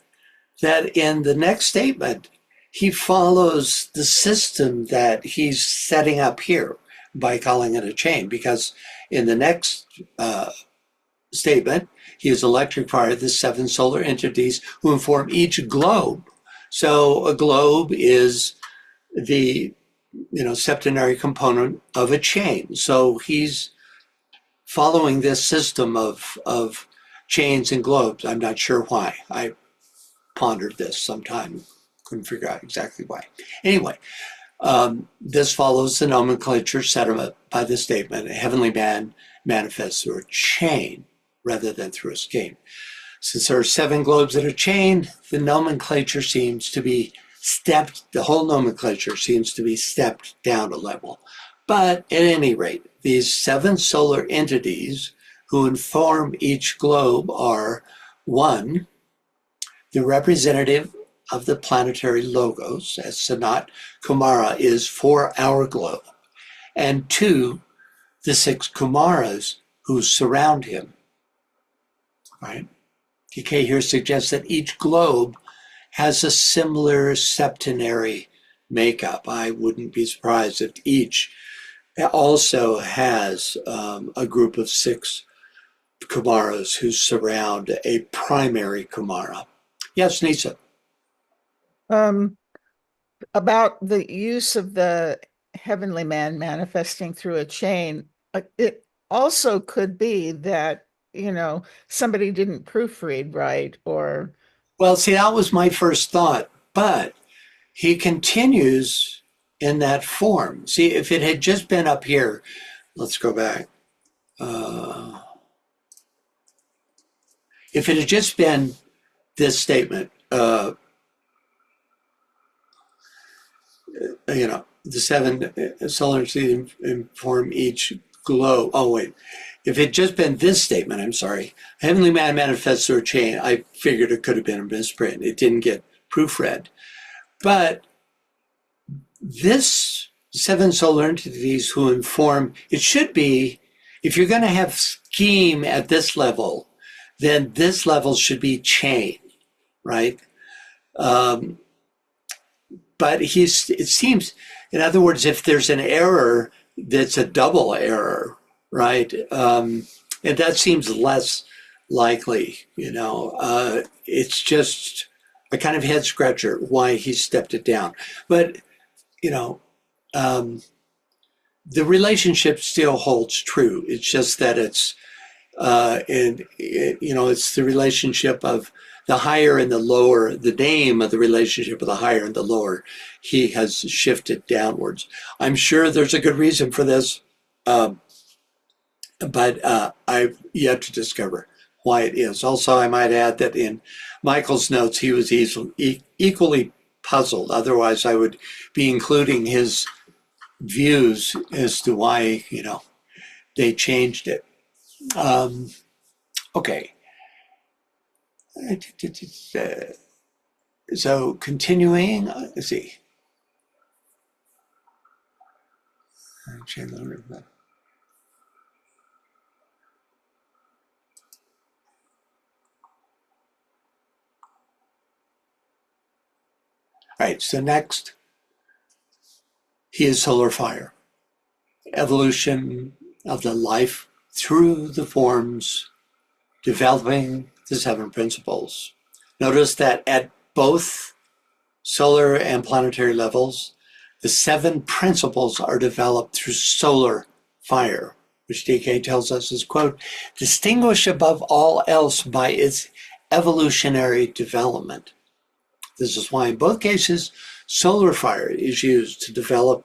that in the next statement, he follows the system that he's setting up here by calling it a chain, because in the next statement, he is electric fire, the 7 solar entities who inform each globe. So a globe is the septenary component of a chain. So he's following this system of chains and globes. I'm not sure why. I pondered this sometime, couldn't figure out exactly why. Anyway, this follows the nomenclature set up by the statement, a heavenly man manifests through a chain rather than through a scheme. Since there are 7 globes in a chain, the nomenclature seems to be the whole nomenclature seems to be stepped down a level. But at any rate, these 7 solar entities who inform each globe are 1, the representative of the planetary logos, as Sanat Kumara is for our globe, and 2, the 6 Kumaras who surround him. Right? DK here suggests that each globe has a similar septenary makeup. I wouldn't be surprised if each also has a group of 6 Kumaras who surround a primary Kumara. Yes, Nisa. About the use of the heavenly man manifesting through a chain, it also could be that, somebody didn't proofread right, or... Well, see, that was my first thought, but he continues in that form. See, if it had just been up here, let's go back. If it had just been this statement, the 7 solar entities inform each globe. Oh, wait. If it had just been this statement, I'm sorry, heavenly man manifests through a chain, I figured it could have been a misprint. It didn't get proofread. But this seven solar entities who inform, it should be, if you're going to have scheme at this level, then this level should be chain, right? But it seems, in other words, if there's an error, that's a double error, right? And that seems less likely, it's just a kind of head scratcher why he stepped it down. But, the relationship still holds true. It's just that it's it's the relationship of the higher and the lower, the name of the relationship of the higher and the lower, he has shifted downwards. I'm sure there's a good reason for this, but I've yet to discover why it is. Also, I might add that in Michael's notes, he was equally puzzled. Otherwise, I would be including his views as to why, they changed it. Okay. So continuing, let's see. All right, so next, he is solar fire. Evolution of the life through the forms, developing the seven principles. Notice that at both solar and planetary levels, the seven principles are developed through solar fire, which DK tells us is, quote, distinguished above all else by its evolutionary development. This is why in both cases, solar fire is used to develop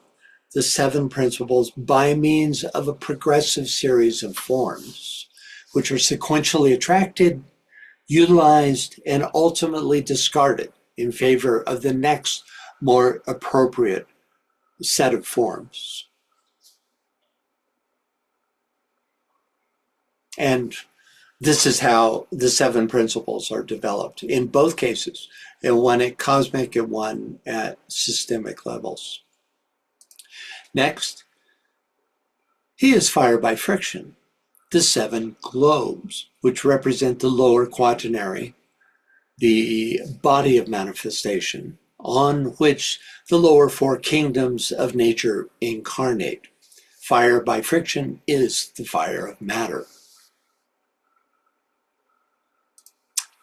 the seven principles by means of a progressive series of forms, which are sequentially attracted, utilized, and ultimately discarded in favor of the next more appropriate set of forms. And this is how the seven principles are developed in both cases, and one at cosmic and one at systemic levels. Next, he is fire by friction, the seven globes, which represent the lower quaternary, the body of manifestation, on which the lower four kingdoms of nature incarnate. Fire by friction is the fire of matter.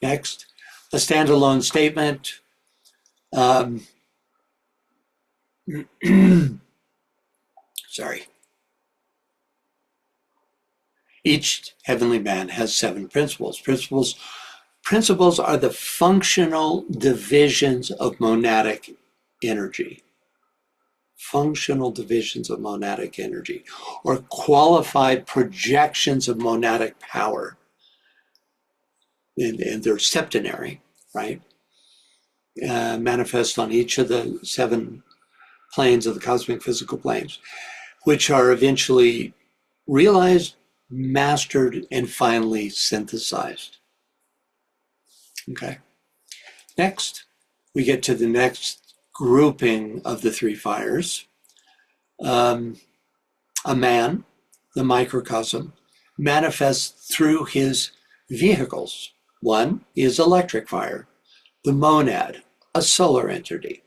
Next, a standalone statement. Sorry. Each heavenly man has seven principles. Principles are the functional divisions of monadic energy. Functional divisions of monadic energy, or qualified projections of monadic power. And they're septenary, right? Manifest on each of the seven planes of the cosmic physical planes, which are eventually realized, mastered, and finally synthesized. Okay. Next, we get to the next grouping of the three fires. A man, the microcosm, manifests through his vehicles. One is electric fire, the monad, a solar entity.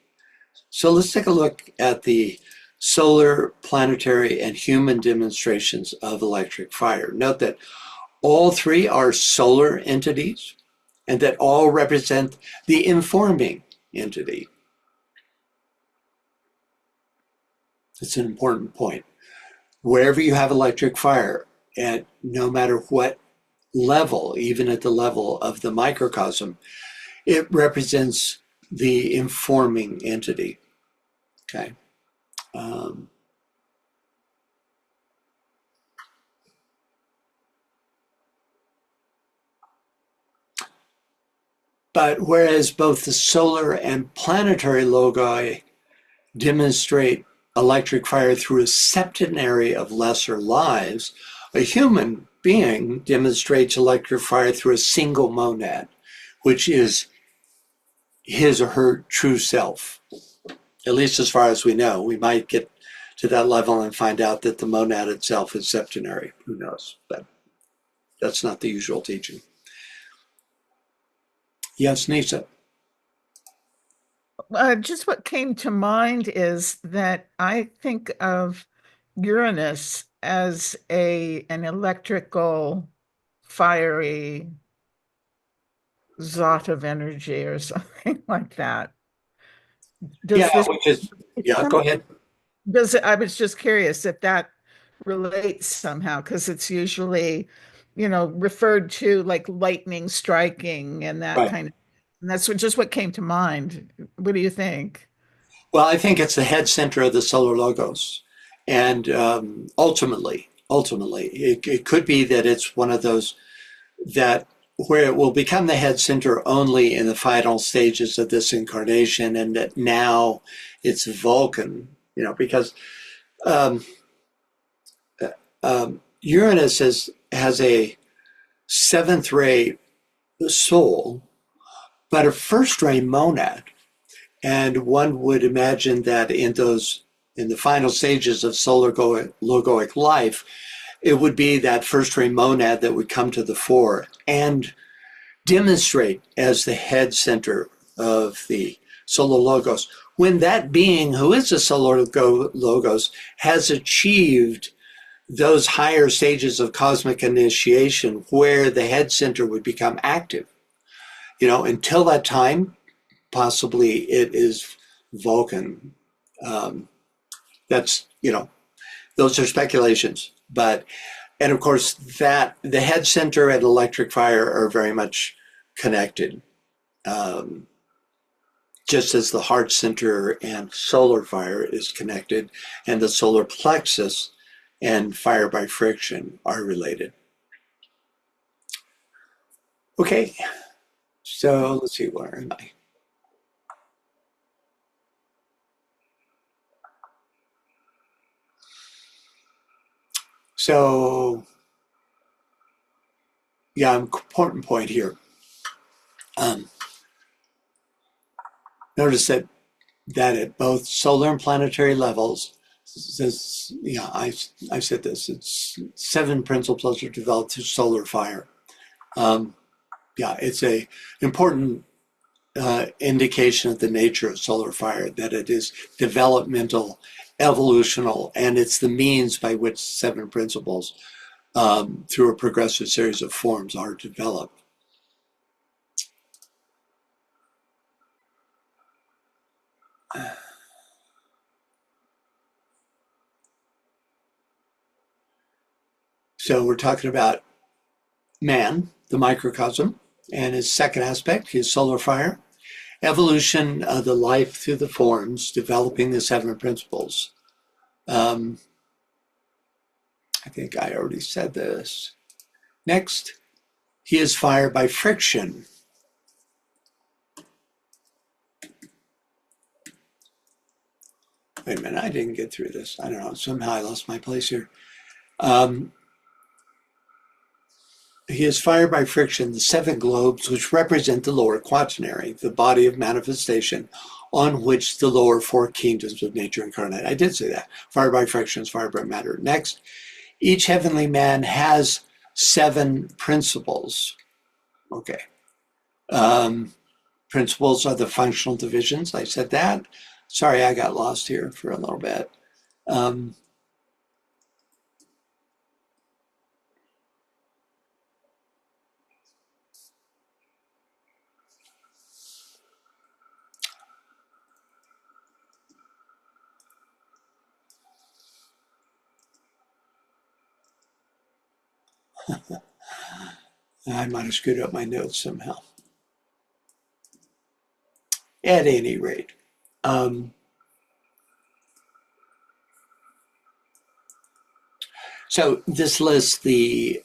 So let's take a look at the solar, planetary, and human demonstrations of electric fire. Note that all three are solar entities and that all represent the informing entity. It's an important point. Wherever you have electric fire, at no matter what level, even at the level of the microcosm, it represents the informing entity. Okay. But whereas both the solar and planetary logi demonstrate electric fire through a septenary of lesser lives, a human being demonstrates electric fire through a single monad, which is his or her true self, at least as far as we know. We might get to that level and find out that the monad itself is septenary. Who knows? But that's not the usual teaching. Yes, Nisa. Just what came to mind is that I think of Uranus as an electrical, fiery zot of energy or something like that. Yeah, Does this which is, yeah, go ahead. I was just curious if that relates somehow, because it's usually, referred to like lightning striking and that Right. kind of, and that's just what came to mind. What do you think? Well, I think it's the head center of the solar logos. And ultimately, it could be that it's one of those that where it will become the head center only in the final stages of this incarnation, and that now it's Vulcan, because um, Uranus has a seventh ray soul, but a first ray monad. And one would imagine that in the final stages of solar logoic life, it would be that first ray monad that would come to the fore and demonstrate as the head center of the solar logos. When that being who is the solar logos has achieved those higher stages of cosmic initiation where the head center would become active. Until that time, possibly it is Vulcan. That's, those are speculations. And of course, that the head center and electric fire are very much connected. Just as the heart center and solar fire is connected, and the solar plexus and fire by friction are related. Okay, so let's see, where am I? So, yeah, important point here. Notice that at both solar and planetary levels, I said this, it's 7 principles are developed through solar fire. It's a important indication of the nature of solar fire, that it is developmental, evolutional, and it's the means by which 7 principles through a progressive series of forms are developed. So we're talking about man, the microcosm, and his second aspect, his solar fire, evolution of the life through the forms, developing the 7 principles. I think I already said this. Next, he is fire by friction. Wait a minute, I didn't get through this. I don't know, somehow I lost my place here. He is fired by friction, the 7 globes, which represent the lower quaternary, the body of manifestation on which the lower 4 kingdoms of nature incarnate. I did say that. Fired by friction is fired by matter. Next, each heavenly man has 7 principles. Okay. Principles are the functional divisions. I said that. Sorry, I got lost here for a little bit. I might have screwed up my notes somehow. At any rate, so this lists the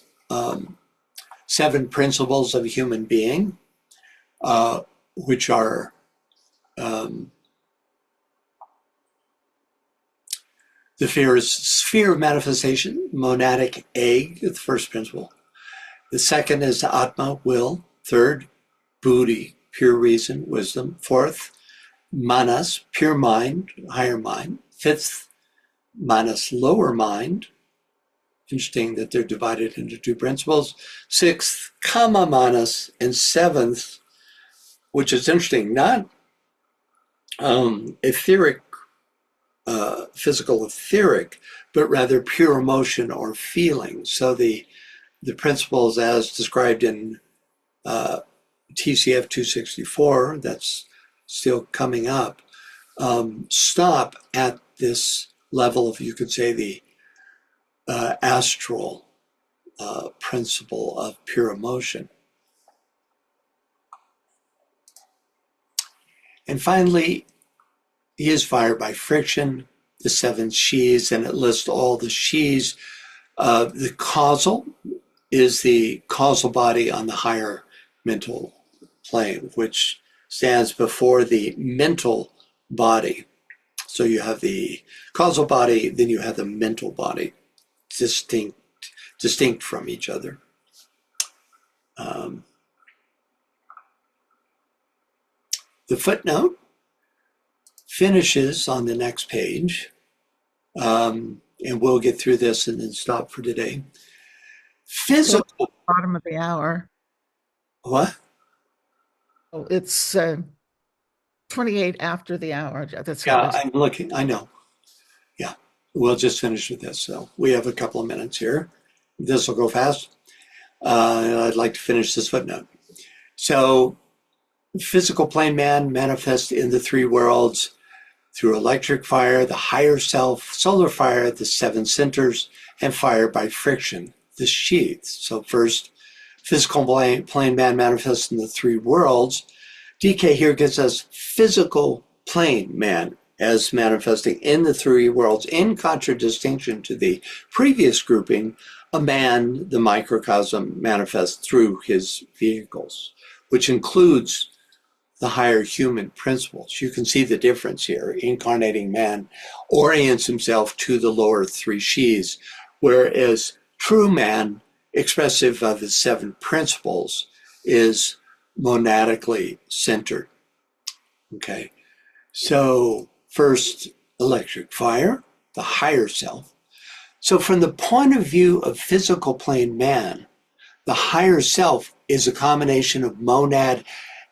7 principles of a human being, which are the sphere of manifestation, monadic egg, the first principle. The second is Atma, will. Third, Buddhi, pure reason, wisdom. Fourth, Manas, pure mind, higher mind. Fifth, minus lower mind. Interesting that they're divided into two principles. Sixth, comma minus, and seventh, which is interesting, not etheric, physical etheric, but rather pure emotion or feeling. So the principles as described in ToCF 264, that's still coming up, stop at this level of, you could say, the astral principle of pure emotion. And finally, he is fire by friction, the seven she's, and it lists all the she's. The causal is the causal body on the higher mental plane, which stands before the mental body. So you have the causal body, then you have the mental body, distinct from each other. The footnote finishes on the next page, and we'll get through this and then stop for today. Physical. Bottom of the hour. What? Oh, it's 28 after the hour. That's Yeah, I'm looking. I know. Yeah, we'll just finish with this. So we have a couple of minutes here. This will go fast. I'd like to finish this footnote. So, physical plane man manifests in the three worlds through electric fire, the higher self, solar fire, the seven centers, and fire by friction, the sheaths. So first, physical plane man manifests in the three worlds. DK here gives us physical plane man as manifesting in the three worlds, in contradistinction to the previous grouping. A man, the microcosm, manifests through his vehicles, which includes the higher human principles. You can see the difference here. Incarnating man orients himself to the lower three she's, whereas true man, expressive of his seven principles, is monadically centered. Okay, so first, electric fire, the higher self. So from the point of view of physical plane man, the higher self is a combination of monad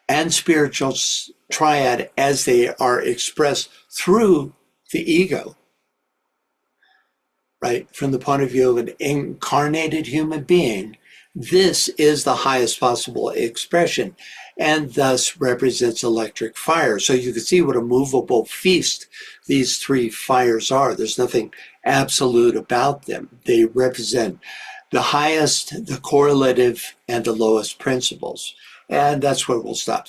and spiritual triad as they are expressed through the ego, right? From the point of view of an incarnated human being, this is the highest possible expression and thus represents electric fire. So you can see what a movable feast these three fires are. There's nothing absolute about them. They represent the highest, the correlative, and the lowest principles. And that's where we'll stop.